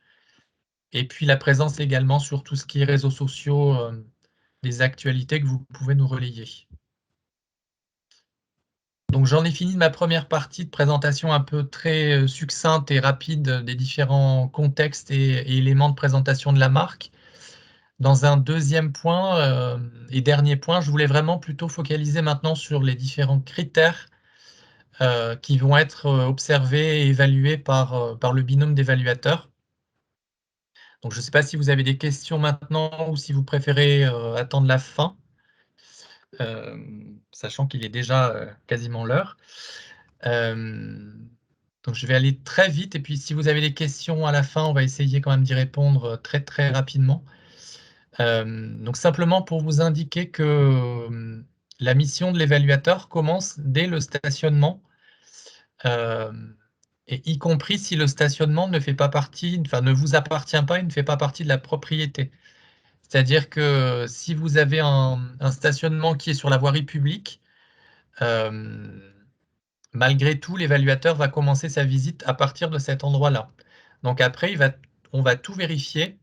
Et puis la présence également sur tout ce qui est réseaux sociaux, des actualités que vous pouvez nous relayer. Donc j'en ai fini de ma première partie de présentation un peu très succincte et rapide des différents contextes et éléments de présentation de la marque. Dans un deuxième point et dernier point, je voulais vraiment plutôt focaliser maintenant sur les différents critères qui vont être observés et évalués par le binôme d'évaluateurs. Donc je ne sais pas si vous avez des questions maintenant ou si vous préférez attendre la fin, sachant qu'il est déjà quasiment l'heure. Donc je vais aller très vite et puis si vous avez des questions à la fin, on va essayer quand même d'y répondre très très rapidement. Donc simplement pour vous indiquer que la mission de l'évaluateur commence dès le stationnement, et y compris si le stationnement ne fait pas partie, enfin ne vous appartient pas et ne fait pas partie de la propriété. C'est-à-dire que si vous avez un stationnement qui est sur la voirie publique, malgré tout, l'évaluateur va commencer sa visite à partir de cet endroit-là. Donc après, on va tout vérifier.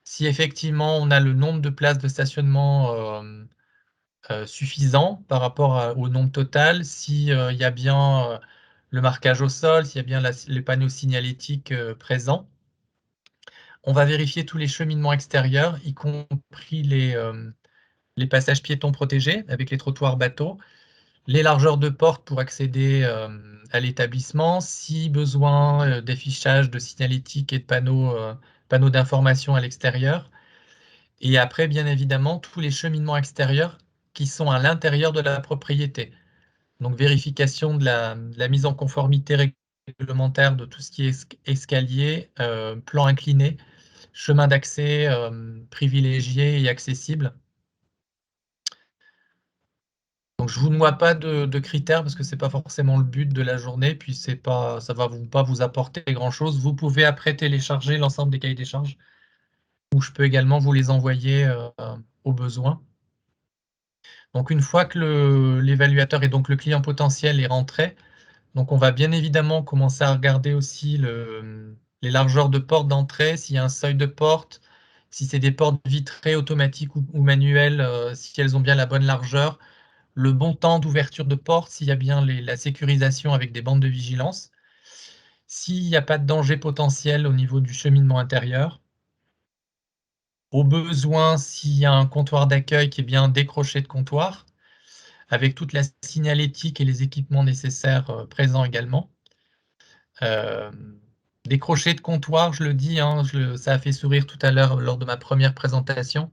Si effectivement on a le nombre de places de stationnement suffisant par rapport au nombre total, s'il y a bien le marquage au sol, s'il y a bien les panneaux signalétiques présents. On va vérifier tous les cheminements extérieurs, y compris les passages piétons protégés avec les trottoirs bateaux, les largeurs de porte pour accéder à l'établissement, si besoin d'affichage de signalétique et de panneaux d'information à l'extérieur. Et après, bien évidemment, tous les cheminements extérieurs qui sont à l'intérieur de la propriété. Donc, vérification de la mise en conformité réglementaires de tout ce qui est escalier, plan incliné, chemin d'accès privilégié et accessible. Donc je vous noie pas de critères parce que c'est pas forcément le but de la journée, puis ça va pas vous apporter grand-chose. Vous pouvez après télécharger l'ensemble des cahiers des charges, ou je peux également vous les envoyer au besoin. Donc une fois que l'évaluateur et donc le client potentiel est rentré, donc on va bien évidemment commencer à regarder aussi les largeurs de porte d'entrée, s'il y a un seuil de porte, si c'est des portes vitrées automatiques ou manuelles, si elles ont bien la bonne largeur, le bon temps d'ouverture de porte, s'il y a bien la sécurisation avec des bandes de vigilance, s'il n'y a pas de danger potentiel au niveau du cheminement intérieur, au besoin, s'il y a un comptoir d'accueil qui est bien décroché de comptoir, avec toute la signalétique et les équipements nécessaires présents également. Décroché de comptoir, je le dis, hein, ça a fait sourire tout à l'heure lors de ma première présentation,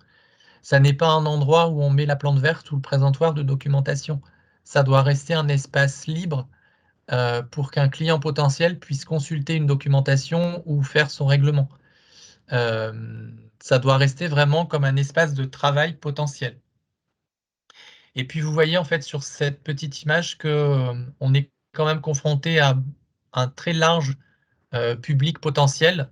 ça n'est pas un endroit où on met la plante verte ou le présentoir de documentation. Ça doit rester un espace libre pour qu'un client potentiel puisse consulter une documentation ou faire son règlement. Ça doit rester vraiment comme un espace de travail potentiel. Et puis vous voyez en fait sur cette petite image qu'on est quand même confronté à un très large public potentiel.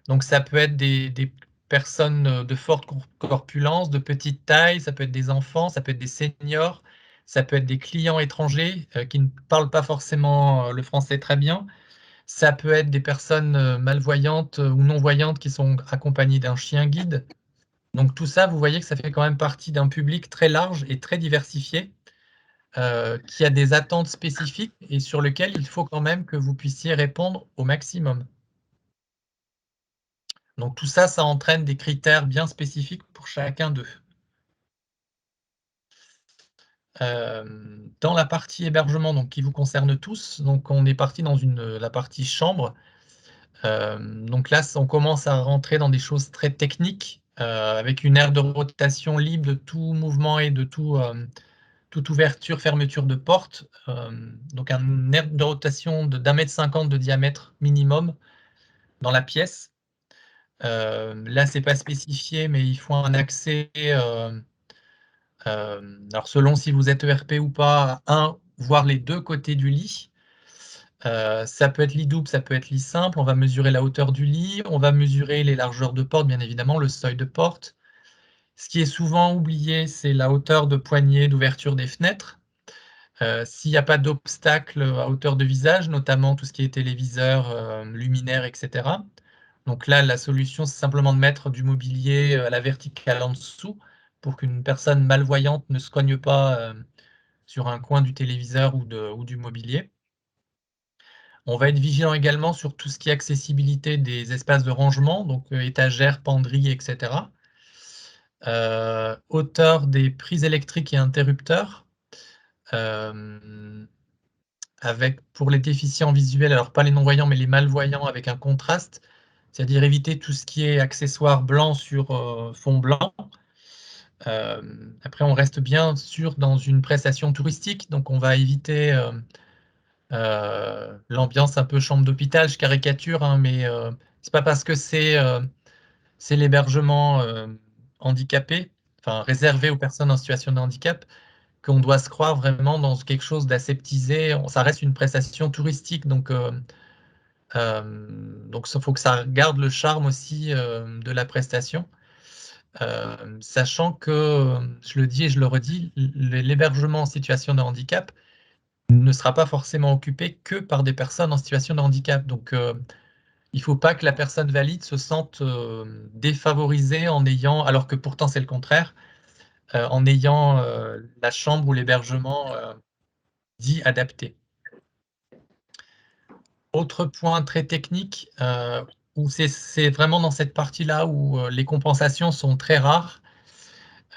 Donc ça peut être des personnes de forte corpulence, de petite taille, ça peut être des enfants, ça peut être des seniors, ça peut être des clients étrangers qui ne parlent pas forcément le français très bien. Ça peut être des personnes malvoyantes ou non-voyantes qui sont accompagnées d'un chien guide. Donc tout ça, vous voyez que ça fait quand même partie d'un public très large et très diversifié qui a des attentes spécifiques et sur lequel il faut quand même que vous puissiez répondre au maximum. Donc tout ça, ça entraîne des critères bien spécifiques pour chacun d'eux. Dans la partie hébergement, donc qui vous concerne tous, donc on est parti dans la partie chambre. Donc là, on commence à rentrer dans des choses très techniques, avec une aire de rotation libre de tout mouvement et de toute ouverture, fermeture de porte. Donc un aire de rotation d'1,50 m de diamètre minimum dans la pièce. Là, c'est pas spécifié, mais il faut un accès, alors selon si vous êtes ERP ou pas, un voire les deux côtés du lit. Ça peut être lit double, ça peut être lit simple. On va mesurer la hauteur du lit, on va mesurer les largeurs de porte, bien évidemment, le seuil de porte. Ce qui est souvent oublié, c'est la hauteur de poignée d'ouverture des fenêtres. S'il n'y a pas d'obstacle à hauteur de visage, notamment tout ce qui est téléviseur, luminaire, etc. Donc là, la solution, c'est simplement de mettre du mobilier à la verticale en dessous pour qu'une personne malvoyante ne se cogne pas sur un coin du téléviseur ou du mobilier. On va être vigilant également sur tout ce qui est accessibilité des espaces de rangement, donc étagères, penderies, etc. Hauteur des prises électriques et interrupteurs. Avec, pour les déficients visuels, alors pas les non-voyants, mais les malvoyants avec un contraste, c'est-à-dire éviter tout ce qui est accessoires blancs sur fond blanc. Après, on reste bien sûr dans une prestation touristique, donc on va éviter l'ambiance un peu chambre d'hôpital, je caricature, hein, mais c'est pas parce que c'est l'hébergement handicapé, enfin réservé aux personnes en situation de handicap, qu'on doit se croire vraiment dans quelque chose d'aseptisé. Ça reste une prestation touristique, donc il faut que ça garde le charme aussi de la prestation. Sachant que, je le dis et je le redis, l'hébergement en situation de handicap ne sera pas forcément occupé que par des personnes en situation de handicap. Donc, il ne faut pas que la personne valide se sente défavorisée alors que pourtant c'est le contraire, en ayant la chambre ou l'hébergement dit adapté. Autre point très technique, où c'est vraiment dans cette partie-là où les compensations sont très rares.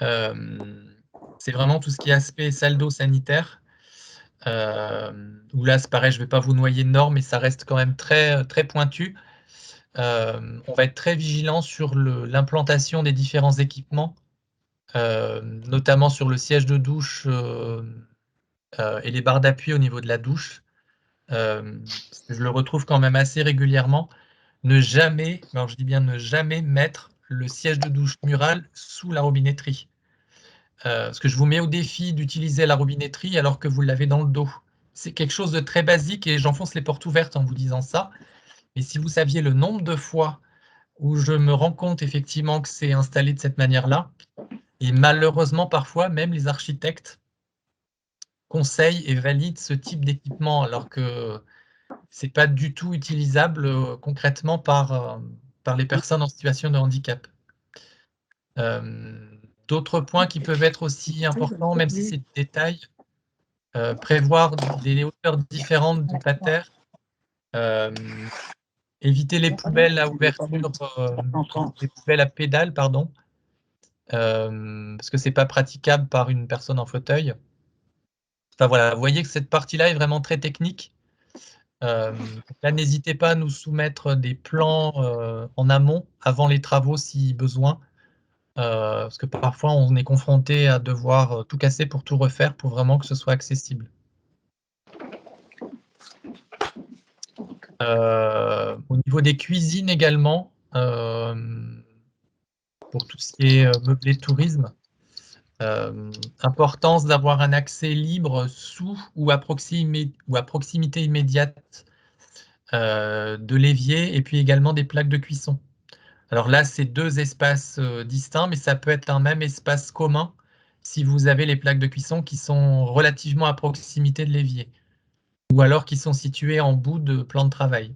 C'est vraiment tout ce qui est aspect salle d'eau sanitaire. Où là, c'est pareil, je ne vais pas vous noyer de normes, mais ça reste quand même très, très pointu. On va être très vigilant sur l'implantation des différents équipements, notamment sur le siège de douche et les barres d'appui au niveau de la douche. je le retrouve quand même assez régulièrement, ne jamais, alors je dis bien ne jamais mettre le siège de douche mural sous la robinetterie. Parce que je vous mets au défi d'utiliser la robinetterie alors que vous l'avez dans le dos. C'est quelque chose de très basique et j'enfonce les portes ouvertes en vous disant ça. Mais si vous saviez le nombre de fois où je me rends compte effectivement que c'est installé de cette manière-là, et malheureusement parfois même les architectes conseillent et valident ce type d'équipement alors que c'est pas du tout utilisable concrètement par les personnes en situation de handicap. D'autres points qui peuvent être aussi importants, même si c'est des détails, prévoir des hauteurs différentes de patères, éviter les poubelles à ouverture, les poubelles à pédales, pardon, parce que c'est pas praticable par une personne en fauteuil. Enfin voilà, vous voyez que cette partie-là est vraiment très technique. Là, n'hésitez pas à nous soumettre des plans en amont, avant les travaux si besoin, parce que parfois on est confronté à devoir tout casser pour tout refaire pour vraiment que ce soit accessible. Au niveau des cuisines également, pour tout ce qui est meublé de tourisme, importance d'avoir un accès libre sous ou à proximité immédiate de l'évier et puis également des plaques de cuisson. Alors là, c'est deux espaces distincts, mais ça peut être un même espace commun si vous avez les plaques de cuisson qui sont relativement à proximité de l'évier ou alors qui sont situées en bout de plan de travail.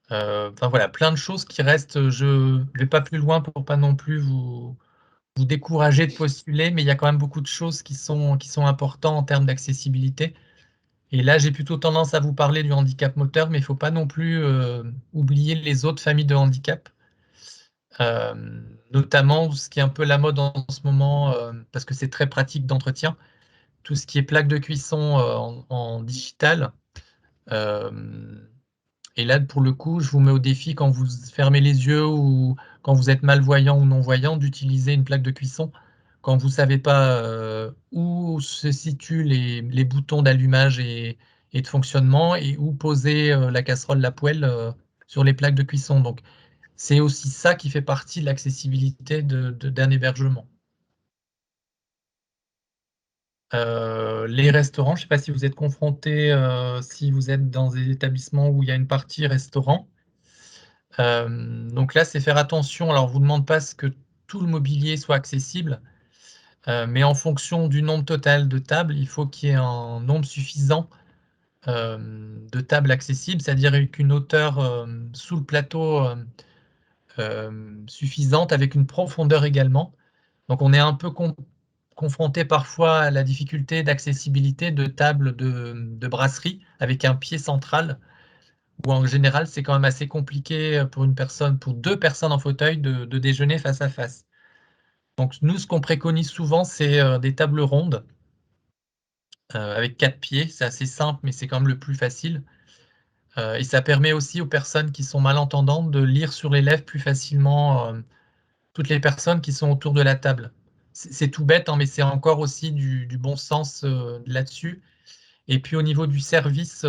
Enfin voilà, plein de choses qui restent. Je ne vais pas plus loin pour pas non plus vous décourager de postuler, mais il y a quand même beaucoup de choses qui sont importantes en termes d'accessibilité. Et là, j'ai plutôt tendance à vous parler du handicap moteur, mais il ne faut pas non plus oublier les autres familles de handicap. Notamment ce qui est un peu la mode en ce moment, parce que c'est très pratique d'entretien, tout ce qui est plaque de cuisson en digital. Et là, pour le coup, je vous mets au défi quand vous fermez les yeux ou quand vous êtes malvoyant ou non-voyant d'utiliser une plaque de cuisson quand vous ne savez pas où se situent les boutons d'allumage et de fonctionnement et où poser la casserole, la poêle sur les plaques de cuisson. Donc, c'est aussi ça qui fait partie de l'accessibilité d'un hébergement. Les restaurants, je ne sais pas si vous êtes confronté, si vous êtes dans des établissements où il y a une partie restaurant. Donc là, c'est faire attention. Alors, on ne vous demande pas que tout le mobilier soit accessible, mais en fonction du nombre total de tables, il faut qu'il y ait un nombre suffisant de tables accessibles, c'est-à-dire avec une hauteur sous le plateau suffisante, avec une profondeur également. Donc, on est un peu confronté parfois à la difficulté d'accessibilité de tables de brasserie avec un pied central, où en général, c'est quand même assez compliqué pour pour deux personnes en fauteuil de déjeuner face à face. Donc nous, ce qu'on préconise souvent, c'est des tables rondes avec 4 pieds. C'est assez simple, mais c'est quand même le plus facile. Et ça permet aussi aux personnes qui sont malentendantes de lire sur les lèvres plus facilement toutes les personnes qui sont autour de la table. C'est tout bête, hein, mais c'est encore aussi du bon sens là-dessus. Et puis au niveau du service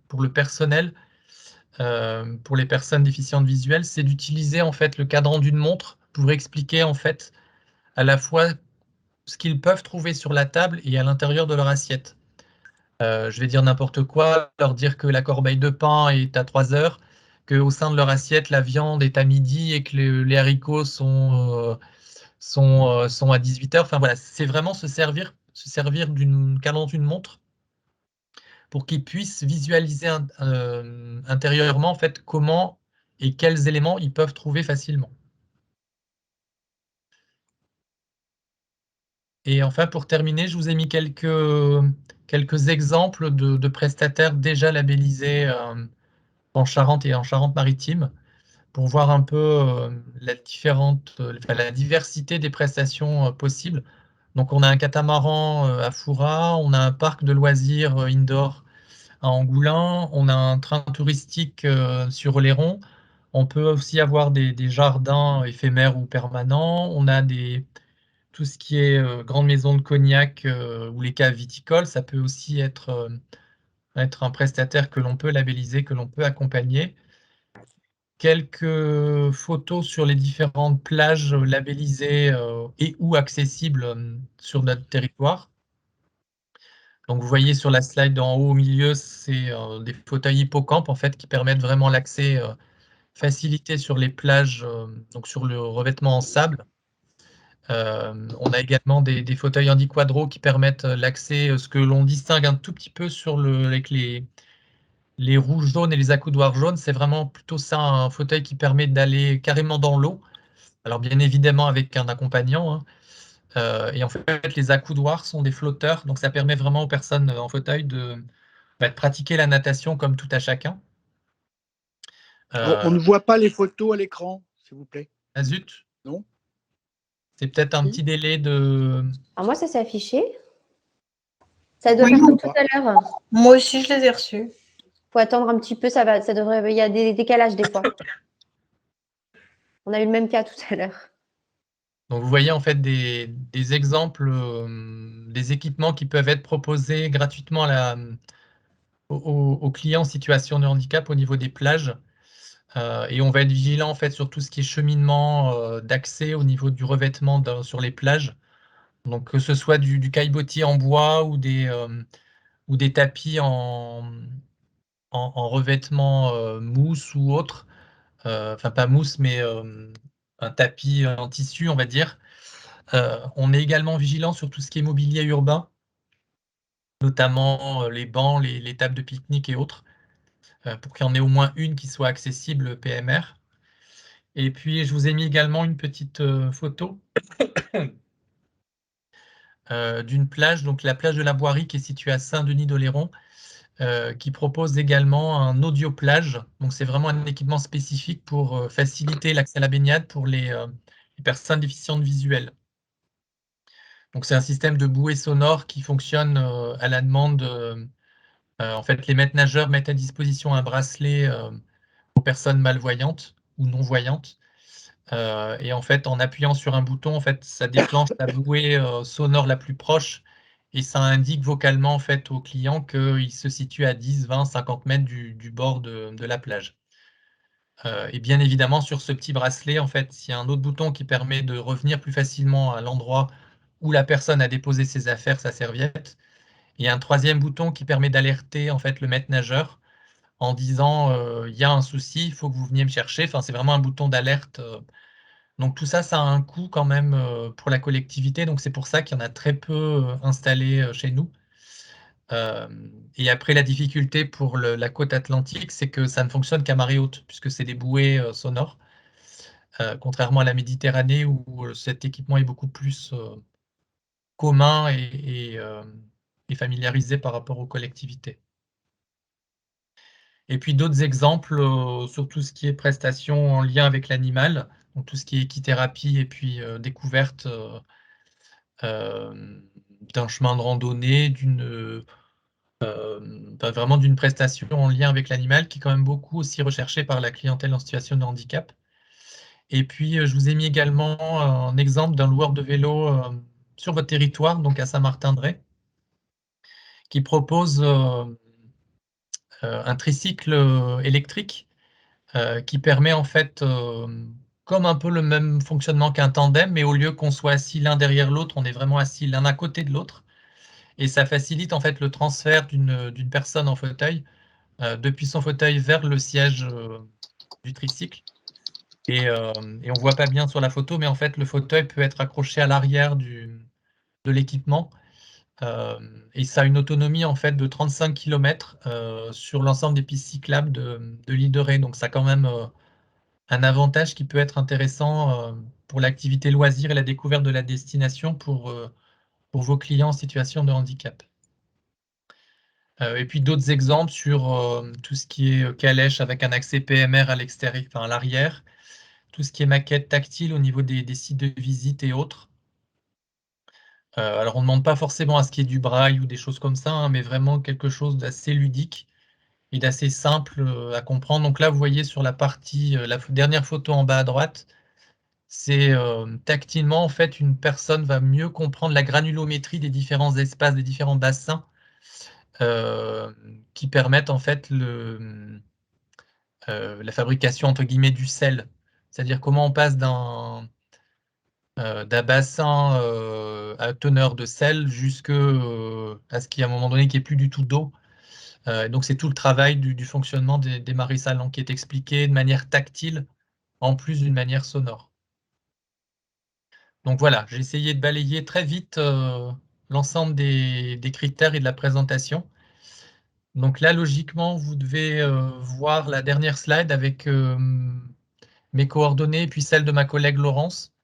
pour le personnel, pour les personnes déficientes visuelles, c'est d'utiliser en fait le cadran d'une montre pour expliquer en fait à la fois ce qu'ils peuvent trouver sur la table et à l'intérieur de leur assiette. Je vais dire n'importe quoi, leur dire que la corbeille de pain est à 3 heures, qu'au sein de leur assiette, la viande est à midi et que les haricots sont à 18 heures. Enfin voilà, c'est vraiment se servir d'une cadran d'une montre pour qu'ils puissent visualiser intérieurement en fait comment et quels éléments ils peuvent trouver facilement. Et enfin, pour terminer, je vous ai mis quelques exemples de prestataires déjà labellisés en Charente et en Charente-Maritime pour voir un peu la diversité des prestations possibles. Donc, on a un catamaran à Foura, on a un parc de loisirs indoor à Angoulins, on a un train touristique sur Oléron. On peut aussi avoir des jardins éphémères ou permanents. On a tout ce qui est grande maison de cognac ou les caves viticoles. Ça peut aussi être être un prestataire que l'on peut labelliser, que l'on peut accompagner. Quelques photos sur les différentes plages labellisées et ou accessibles sur notre territoire. Donc vous voyez sur la slide en haut au milieu, c'est des fauteuils hippocampes en fait qui permettent vraiment l'accès facilité sur les plages, donc sur le revêtement en sable. On a également des fauteuils handiquadro qui permettent l'accès, ce que l'on distingue un tout petit peu avec les roues jaunes et les accoudoirs jaunes, c'est vraiment plutôt ça, un fauteuil qui permet d'aller carrément dans l'eau. Alors bien évidemment avec un accompagnant, hein. Et en fait, les accoudoirs sont des flotteurs, donc ça permet vraiment aux personnes en fauteuil de pratiquer la natation comme tout à chacun. On ne voit pas les photos à l'écran, s'il vous plaît. Ah zut! Non? C'est peut-être un petit délai de... Alors moi, ça s'est affiché. Ça doit faire comme tout à l'heure. Moi aussi, je les ai reçus. Faut attendre un petit peu, ça devrait. Il y a des décalages des fois. On a eu le même cas tout à l'heure. Donc vous voyez en fait des exemples, des équipements qui peuvent être proposés gratuitement aux clients en situation de handicap au niveau des plages. Et on va être vigilant en fait sur tout ce qui est cheminement d'accès au niveau du revêtement sur les plages. Donc que ce soit du caillebotis en bois ou des tapis en revêtement mousse ou autre. Enfin pas mousse, mais un tapis en tissu, on va dire. On est également vigilant sur tout ce qui est mobilier urbain, notamment les bancs, les tables de pique-nique et autres, pour qu'il y en ait au moins une qui soit accessible PMR. Et puis, je vous ai mis également une petite photo d'une plage, donc la plage de la Boirie qui est située à Saint-Denis-d'Oléron, qui propose également un audio plage. Donc, c'est vraiment un équipement spécifique pour faciliter l'accès à la baignade pour les personnes déficientes visuelles. Donc, c'est un système de bouée sonore qui fonctionne à la demande. En fait, les maîtres nageurs mettent à disposition un bracelet aux personnes malvoyantes ou non-voyantes. Et en fait, en appuyant sur un bouton, en fait, ça déclenche la bouée sonore la plus proche et ça indique vocalement en fait au client qu'il se situe à 10, 20, 50 mètres du bord de la plage. Et bien évidemment, sur ce petit bracelet, en fait, il y a un autre bouton qui permet de revenir plus facilement à l'endroit où la personne a déposé ses affaires, sa serviette. Et un troisième bouton qui permet d'alerter en fait le maître nageur en disant il y a un souci, il faut que vous veniez me chercher. Enfin, c'est vraiment un bouton d'alerte. Donc tout ça, ça a un coût quand même pour la collectivité. Donc c'est pour ça qu'il y en a très peu installés chez nous. Et après, la difficulté pour la côte atlantique, c'est que ça ne fonctionne qu'à marée haute, puisque c'est des bouées sonores, contrairement à la Méditerranée où cet équipement est beaucoup plus commun et familiarisé par rapport aux collectivités. Et puis d'autres exemples sur tout ce qui est prestations en lien avec l'animal, donc tout ce qui est équithérapie et puis découverte d'un chemin de randonnée, vraiment d'une prestation en lien avec l'animal qui est quand même beaucoup aussi recherchée par la clientèle en situation de handicap. Et puis je vous ai mis également un exemple d'un loueur de vélo sur votre territoire, donc à Saint-Martin-de-Ré, qui propose un tricycle électrique qui permet en fait, comme un peu le même fonctionnement qu'un tandem, mais au lieu qu'on soit assis l'un derrière l'autre, on est vraiment assis l'un à côté de l'autre. Et ça facilite en fait le transfert d'une personne en fauteuil depuis son fauteuil vers le siège du tricycle. Et on voit pas bien sur la photo, mais en fait le fauteuil peut être accroché à l'arrière de l'équipement. Et ça a une autonomie en fait de 35 km sur l'ensemble des pistes cyclables de l'île de Ré. Donc ça a quand même un avantage qui peut être intéressant pour l'activité loisir et la découverte de la destination pour vos clients en situation de handicap. Et puis d'autres exemples sur tout ce qui est calèche avec un accès PMR à l'extérieur, enfin à l'arrière, tout ce qui est maquette tactile au niveau des sites de visite et autres. Alors on ne demande pas forcément à ce qu'il y ait du braille ou des choses comme ça, hein, mais vraiment quelque chose d'assez ludique et d'assez simple à comprendre. Donc là, vous voyez sur la partie, la dernière photo en bas à droite, c'est tactilement, en fait, une personne va mieux comprendre la granulométrie des différents espaces, des différents bassins, qui permettent en fait la fabrication entre guillemets du sel. C'est-à-dire comment on passe d'un bassin à teneur de sel jusqu'à ce qu'il y ait à un moment donné qu'il n'y ait plus du tout d'eau. Donc c'est tout le travail du fonctionnement des marais salants qui est expliqué de manière tactile, en plus d'une manière sonore. Donc voilà, j'ai essayé de balayer très vite l'ensemble des critères et de la présentation. Donc là, logiquement, vous devez voir la dernière slide avec mes coordonnées et puis celles de ma collègue Laurence.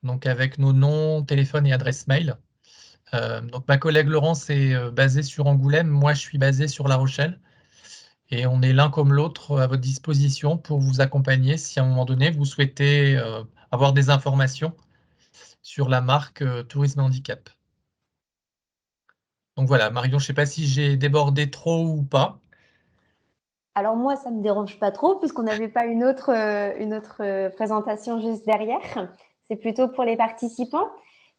Donc avec nos noms, téléphone et adresse mail. Donc ma collègue Laurence est basée sur Angoulême, moi je suis basé sur La Rochelle. Et on est l'un comme l'autre à votre disposition pour vous accompagner si à un moment donné vous souhaitez avoir des informations sur la marque Tourisme Handicap. Donc voilà, Marion, je ne sais pas si j'ai débordé trop ou pas. Alors moi, ça ne me dérange pas trop puisqu'on n'avait pas une autre présentation juste derrière. C'est plutôt pour les participants.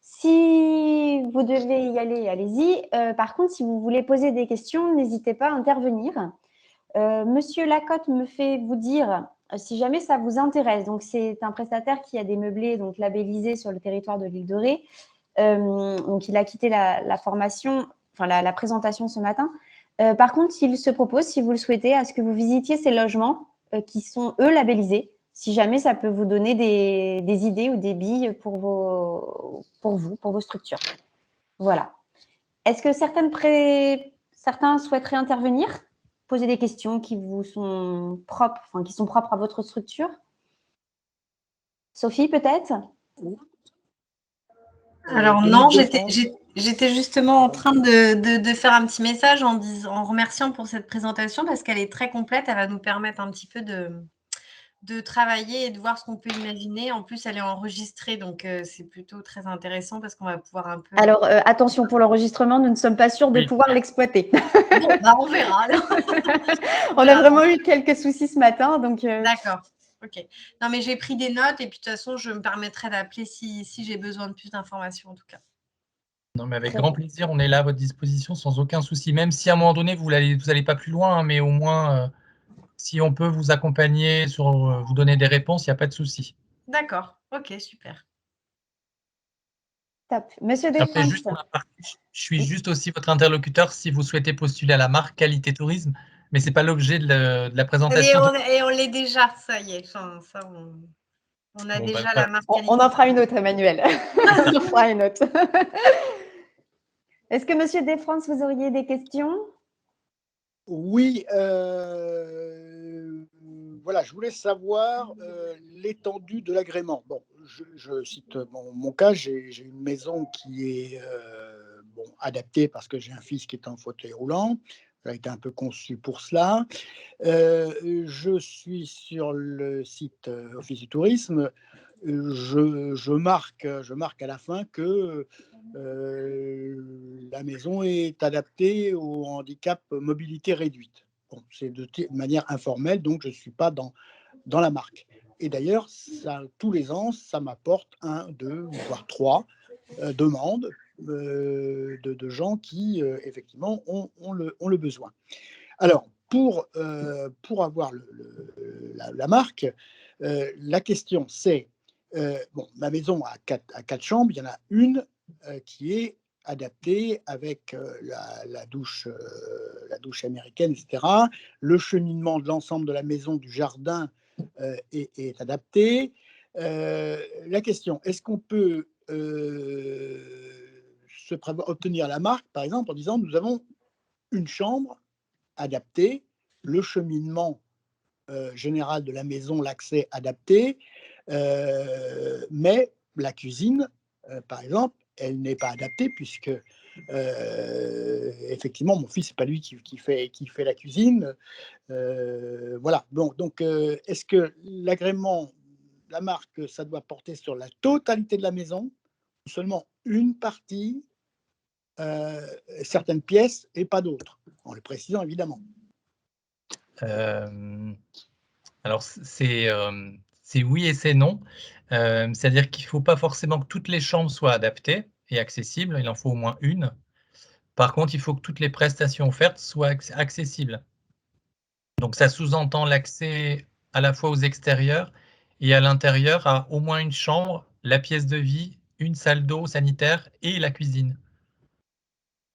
Si vous devez y aller, allez-y. Par contre, si vous voulez poser des questions, n'hésitez pas à intervenir. Monsieur Lacotte me fait vous dire, si jamais ça vous intéresse, donc c'est un prestataire qui a des meublés donc labellisés sur le territoire de l'île de Ré. Donc il a quitté la formation, enfin la présentation ce matin. Par contre, il se propose, si vous le souhaitez, à ce que vous visitiez ces logements qui sont, eux, labellisés, si jamais ça peut vous donner des idées ou des billes pour vos structures. Voilà. Est-ce que certains souhaiteraient intervenir, poser des questions qui vous sont propres, enfin, qui sont propres à votre structure? Sophie, peut-être? Alors non, j'étais justement en train de faire un petit message en remerciant pour cette présentation parce qu'elle est très complète. Elle va nous permettre un petit peu de travailler et de voir ce qu'on peut imaginer. En plus, elle est enregistrée, donc c'est plutôt très intéressant parce qu'on va pouvoir un peu… Alors, attention pour l'enregistrement, nous ne sommes pas sûrs de pouvoir l'exploiter. Bon, bah, on verra alors. On a vraiment eu quelques soucis ce matin, donc… D'accord. Ok. Non, mais j'ai pris des notes et puis de toute façon, je me permettrai d'appeler si j'ai besoin de plus d'informations en tout cas. Non, mais avec grand plaisir, on est là à votre disposition sans aucun souci. Même si à un moment donné, vous n'allez pas plus loin, hein, mais au moins, si on peut vous accompagner, vous donner des réponses, il n'y a pas de souci. D'accord. Ok, super. Top. Monsieur Après, Desfrances. juste pour la partie, je suis juste aussi votre interlocuteur si vous souhaitez postuler à la marque Qualité Tourisme, mais ce n'est pas l'objet de la présentation. Et on l'est déjà, ça y est. Enfin, ça, on a déjà la marque qualité. On en fera une autre, Emmanuel. On en fera une autre. Est-ce que Monsieur Desfrances, vous auriez des questions? Oui, voilà, je voulais savoir l'étendue de l'agrément. Bon, je cite mon cas, j'ai une maison qui est adaptée parce que j'ai un fils qui est en fauteuil roulant. Ça a été un peu conçu pour cela. Je suis sur le site Office du Tourisme. Je marque à la fin que la maison est adaptée au handicap mobilité réduite. Bon, c'est de manière informelle, donc je ne suis pas dans la marque. Et d'ailleurs, tous les ans, ça m'apporte 1, 2, voire 3 demandes de gens qui, effectivement, ont le besoin. Alors, pour avoir la marque, la question c'est, ma maison a 4 chambres, il y en a une qui est adaptée avec la douche américaine, etc. Le cheminement de l'ensemble de la maison, du jardin est adapté. La question, est-ce qu'on peut obtenir la marque, par exemple, en disant nous avons une chambre adapté, le cheminement général de la maison, l'accès adapté, mais la cuisine, par exemple, elle n'est pas adaptée puisque effectivement mon fils, c'est pas lui qui fait la cuisine. Voilà. Bon, donc est-ce que l'agrément, la marque, ça doit porter sur la totalité de la maison ou seulement une partie, certaines pièces et pas d'autres, en le précisant évidemment. Alors, c'est oui et c'est non. C'est-à-dire qu'il ne faut pas forcément que toutes les chambres soient adaptées et accessibles, il en faut au moins une. Par contre, il faut que toutes les prestations offertes soient accessibles. Donc, ça sous-entend l'accès à la fois aux extérieurs et à l'intérieur à au moins une chambre, la pièce de vie, une salle d'eau sanitaire et la cuisine.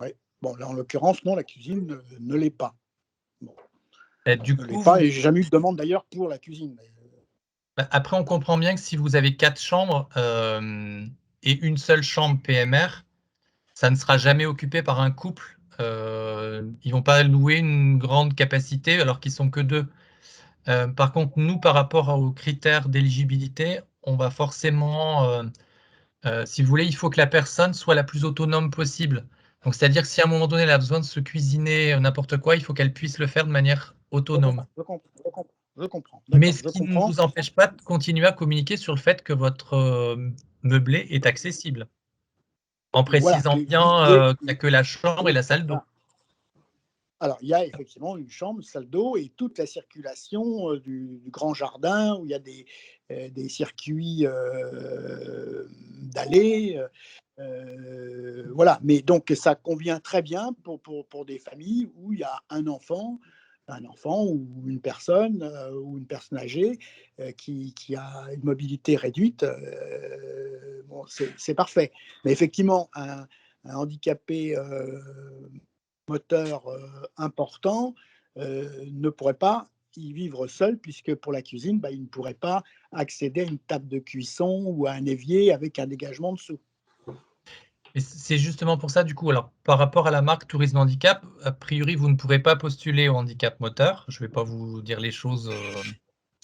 Oui. Bon, là, en l'occurrence, non, la cuisine ne l'est pas. Bon, Et du ne l'est coup, pas, et j'ai jamais eu de demande d'ailleurs pour la cuisine. après, on comprend bien que si vous avez 4 chambres et une seule chambre PMR, ça ne sera jamais occupé par un couple. Ils vont pas louer une grande capacité alors qu'ils sont que 2. Par contre, nous, par rapport aux critères d'éligibilité, on va forcément, si vous voulez, il faut que la personne soit la plus autonome possible. Donc, c'est-à-dire que si à un moment donné, elle a besoin de se cuisiner n'importe quoi, il faut qu'elle puisse le faire de manière autonome. Je comprends. Mais D'accord, ce je qui ne comprends. vous empêche pas de continuer à communiquer sur le fait que votre meublé est accessible, en Voilà. précisant bien qu'il n'y a que la chambre et la salle d'eau. Voilà. Alors, il y a effectivement une chambre, une salle d'eau et toute la circulation du grand jardin où il y a des circuits d'allées. Voilà. Mais donc, ça convient très bien pour des familles où il y a un enfant ou une personne âgée qui a une mobilité réduite. Bon, c'est parfait. Mais effectivement, un handicapé moteur important ne pourrait pas y vivre seul, puisque pour la cuisine, il ne pourrait pas accéder à une table de cuisson ou à un évier avec un dégagement dessous. Et c'est justement pour ça, du coup, alors par rapport à la marque Tourisme Handicap, a priori, vous ne pourrez pas postuler au handicap moteur. Je ne vais pas vous dire les choses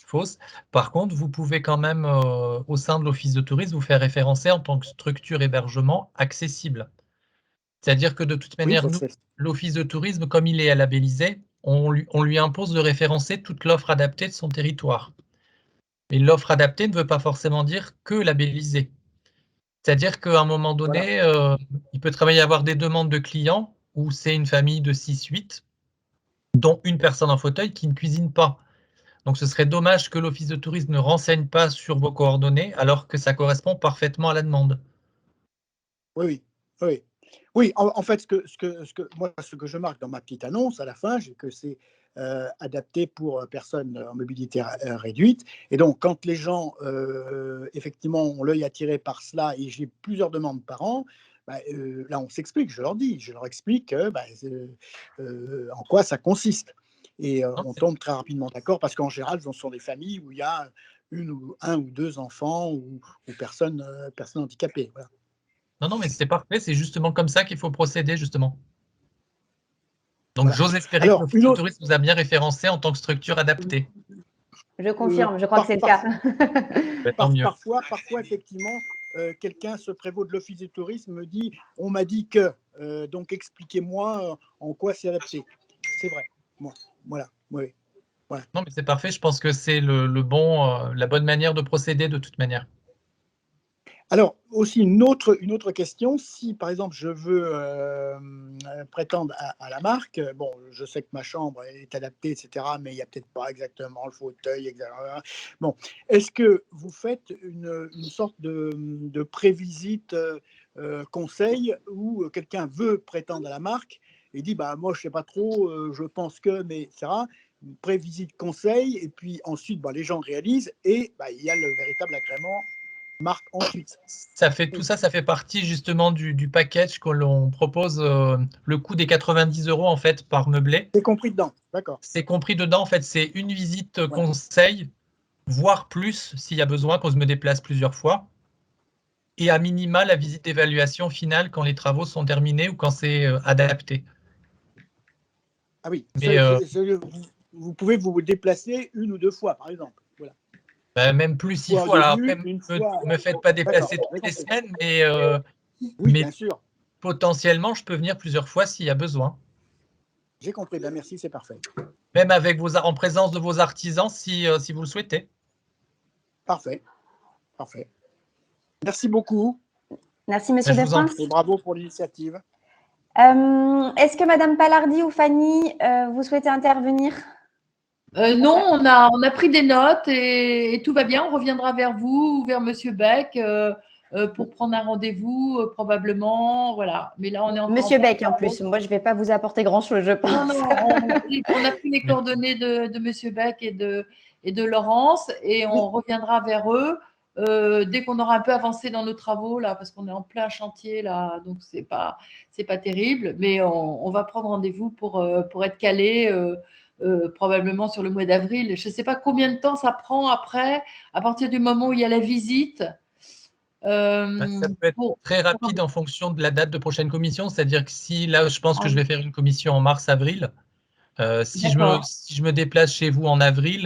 fausses. Par contre, vous pouvez quand même, au sein de l'Office de tourisme, vous faire référencer en tant que structure hébergement accessible. C'est-à-dire que de toute Oui, manière, nous, l'Office de tourisme, comme il est labellisé, on lui impose de référencer toute l'offre adaptée de son territoire. Mais l'offre adaptée ne veut pas forcément dire que labellisée. C'est-à-dire qu'à un moment donné, il peut très bien y avoir des demandes de clients où c'est une famille de 6-8, dont une personne en fauteuil qui ne cuisine pas. Donc ce serait dommage que l'Office de tourisme ne renseigne pas sur vos coordonnées alors que ça correspond parfaitement à la demande. Oui, oui. Oui, en fait, ce que je marque dans ma petite annonce à la fin, c'est que c'est adapté pour personnes en mobilité réduite. Et donc, quand les gens, effectivement, ont l'œil attiré par cela, et j'ai plusieurs demandes par an, là, on s'explique, je leur explique en quoi ça consiste. Et on tombe très rapidement d'accord, parce qu'en général, ce sont des familles où il y a un ou deux enfants ou personnes handicapées. Voilà. Non, mais c'est parfait, c'est justement comme ça qu'il faut procéder, justement. Donc Voilà. j'ose espérer que Alors, l'Office de tourisme vous a bien référencé en tant que structure adaptée. Je confirme, je crois que c'est le cas. Tant mieux. Parfois, effectivement, quelqu'un se prévaut de l'Office du tourisme, me dit « on m'a dit que donc expliquez-moi en quoi c'est adapté ». C'est vrai. Bon, voilà. Oui. Voilà. Non, mais c'est parfait, je pense que c'est la bonne manière de procéder de toute manière. Alors, aussi une autre question, si par exemple je veux prétendre à la marque, bon, je sais que ma chambre est adaptée, etc., mais il n'y a peut-être pas exactement le fauteuil, etc. Bon, est-ce que vous faites une sorte de prévisite conseil où quelqu'un veut prétendre à la marque et dit, moi je ne sais pas trop, je pense que, mais etc. Une prévisite conseil, et puis ensuite les gens réalisent et il y a le véritable agrément marque ensuite. Tout ça, ça fait partie justement du package que l'on propose, le coût des 90 € en fait par meublé. C'est compris dedans, d'accord. C'est compris dedans, en fait, c'est une visite Ouais. conseil, voire plus s'il y a besoin, quand je me déplace plusieurs fois. Et à minima, la visite d'évaluation finale quand les travaux sont terminés ou quand c'est adapté. Ah oui, Mais vous pouvez vous déplacer une ou deux fois, par exemple. Voilà. même plus s'il faut. Au Alors début, après, une fois. me faites pas déplacer D'accord, toutes les compris. semaines, Oui, mais bien sûr. potentiellement, je peux venir plusieurs fois s'il y a besoin. J'ai compris. Merci, c'est parfait. Même en présence de vos artisans, si vous le souhaitez. Parfait. Merci beaucoup. Merci, Monsieur Je vous en Despins. Et bravo pour l'initiative. Est-ce que Madame Palardi ou Fanny, vous souhaitez intervenir? Non, on a pris des notes et tout va bien. On reviendra vers vous ou vers Monsieur Beck pour prendre un rendez-vous, probablement. Voilà. Mais là, on est encore Monsieur en Beck, en plus. Moi, je ne vais pas vous apporter grand-chose, je pense. Non, on a pris les coordonnées de Monsieur Beck et de Laurence et on reviendra vers eux dès qu'on aura un peu avancé dans nos travaux là, parce qu'on est en plein chantier là, donc c'est pas terrible, mais on va prendre rendez-vous pour être calé probablement sur le mois d'avril. Je ne sais pas combien de temps ça prend après, à partir du moment où il y a la visite. Ça peut être très rapide en fonction de la date de prochaine commission, c'est-à-dire que si là, je pense que je vais faire une commission en mars-avril. Si je me déplace chez vous en avril,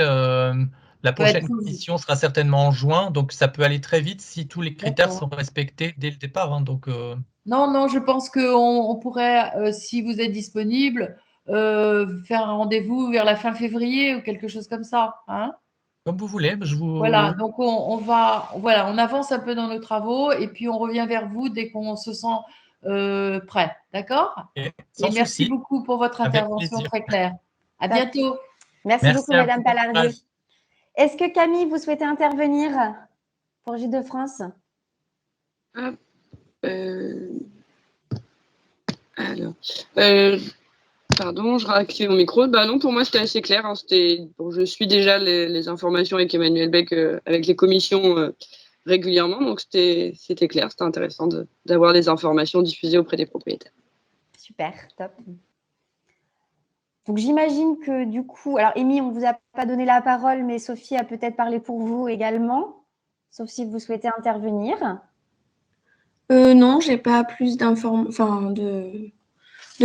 la prochaine commission sera certainement en juin, donc ça peut aller très vite si tous les critères sont respectés dès le départ. Hein, donc, Non, je pense qu'on pourrait, si vous êtes disponible, faire un rendez-vous vers la fin février ou quelque chose comme ça. Hein. Comme vous voulez. Voilà, donc on avance un peu dans nos travaux et puis on revient vers vous dès qu'on se sent prêt. D'accord? Et merci beaucoup pour votre intervention très claire. À bientôt. Merci beaucoup, Madame Palardi. Est-ce que Camille, vous souhaitez intervenir pour Gilles de France? Pardon, je réactive mon micro. Non, pour moi, c'était assez clair. Hein. Je suis déjà les informations avec Emmanuel Beck, avec les commissions régulièrement. Donc, c'était clair, c'était intéressant d'avoir des informations diffusées auprès des propriétaires. Super, top. Donc, j'imagine que du coup, alors Amy, on ne vous a pas donné la parole, mais Sophie a peut-être parlé pour vous également, sauf si vous souhaitez intervenir. Non, je n'ai pas plus d'informations, de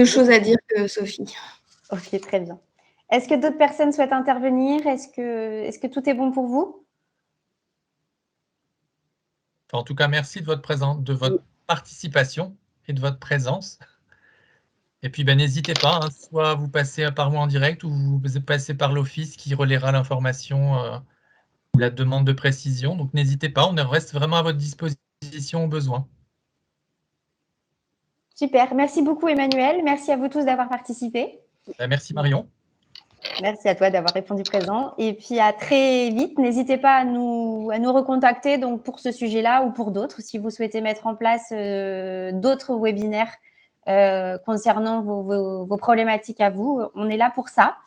choses à dire que Sophie. Ok, très bien. Est-ce que d'autres personnes souhaitent intervenir? Est-ce que tout est bon pour vous? En tout cas, merci de votre participation et de votre présence. Et puis, n'hésitez pas, hein, soit vous passez par moi en direct ou vous passez par l'office qui relaiera l'information ou la demande de précision. Donc, n'hésitez pas, on reste vraiment à votre disposition au besoin. Super, merci beaucoup Emmanuel. Merci à vous tous d'avoir participé. Merci Marion. Merci à toi d'avoir répondu présent. Et puis à très vite. N'hésitez pas à nous recontacter donc, pour ce sujet-là ou pour d'autres. Si vous souhaitez mettre en place d'autres webinaires concernant vos problématiques à vous, on est là pour ça.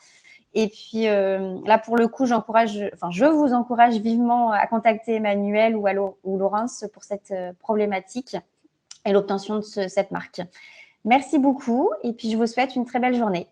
Et puis là, pour le coup, je vous encourage vivement à contacter Emmanuel ou Laurence pour cette problématique et l'obtention de cette marque. Merci beaucoup et puis je vous souhaite une très belle journée.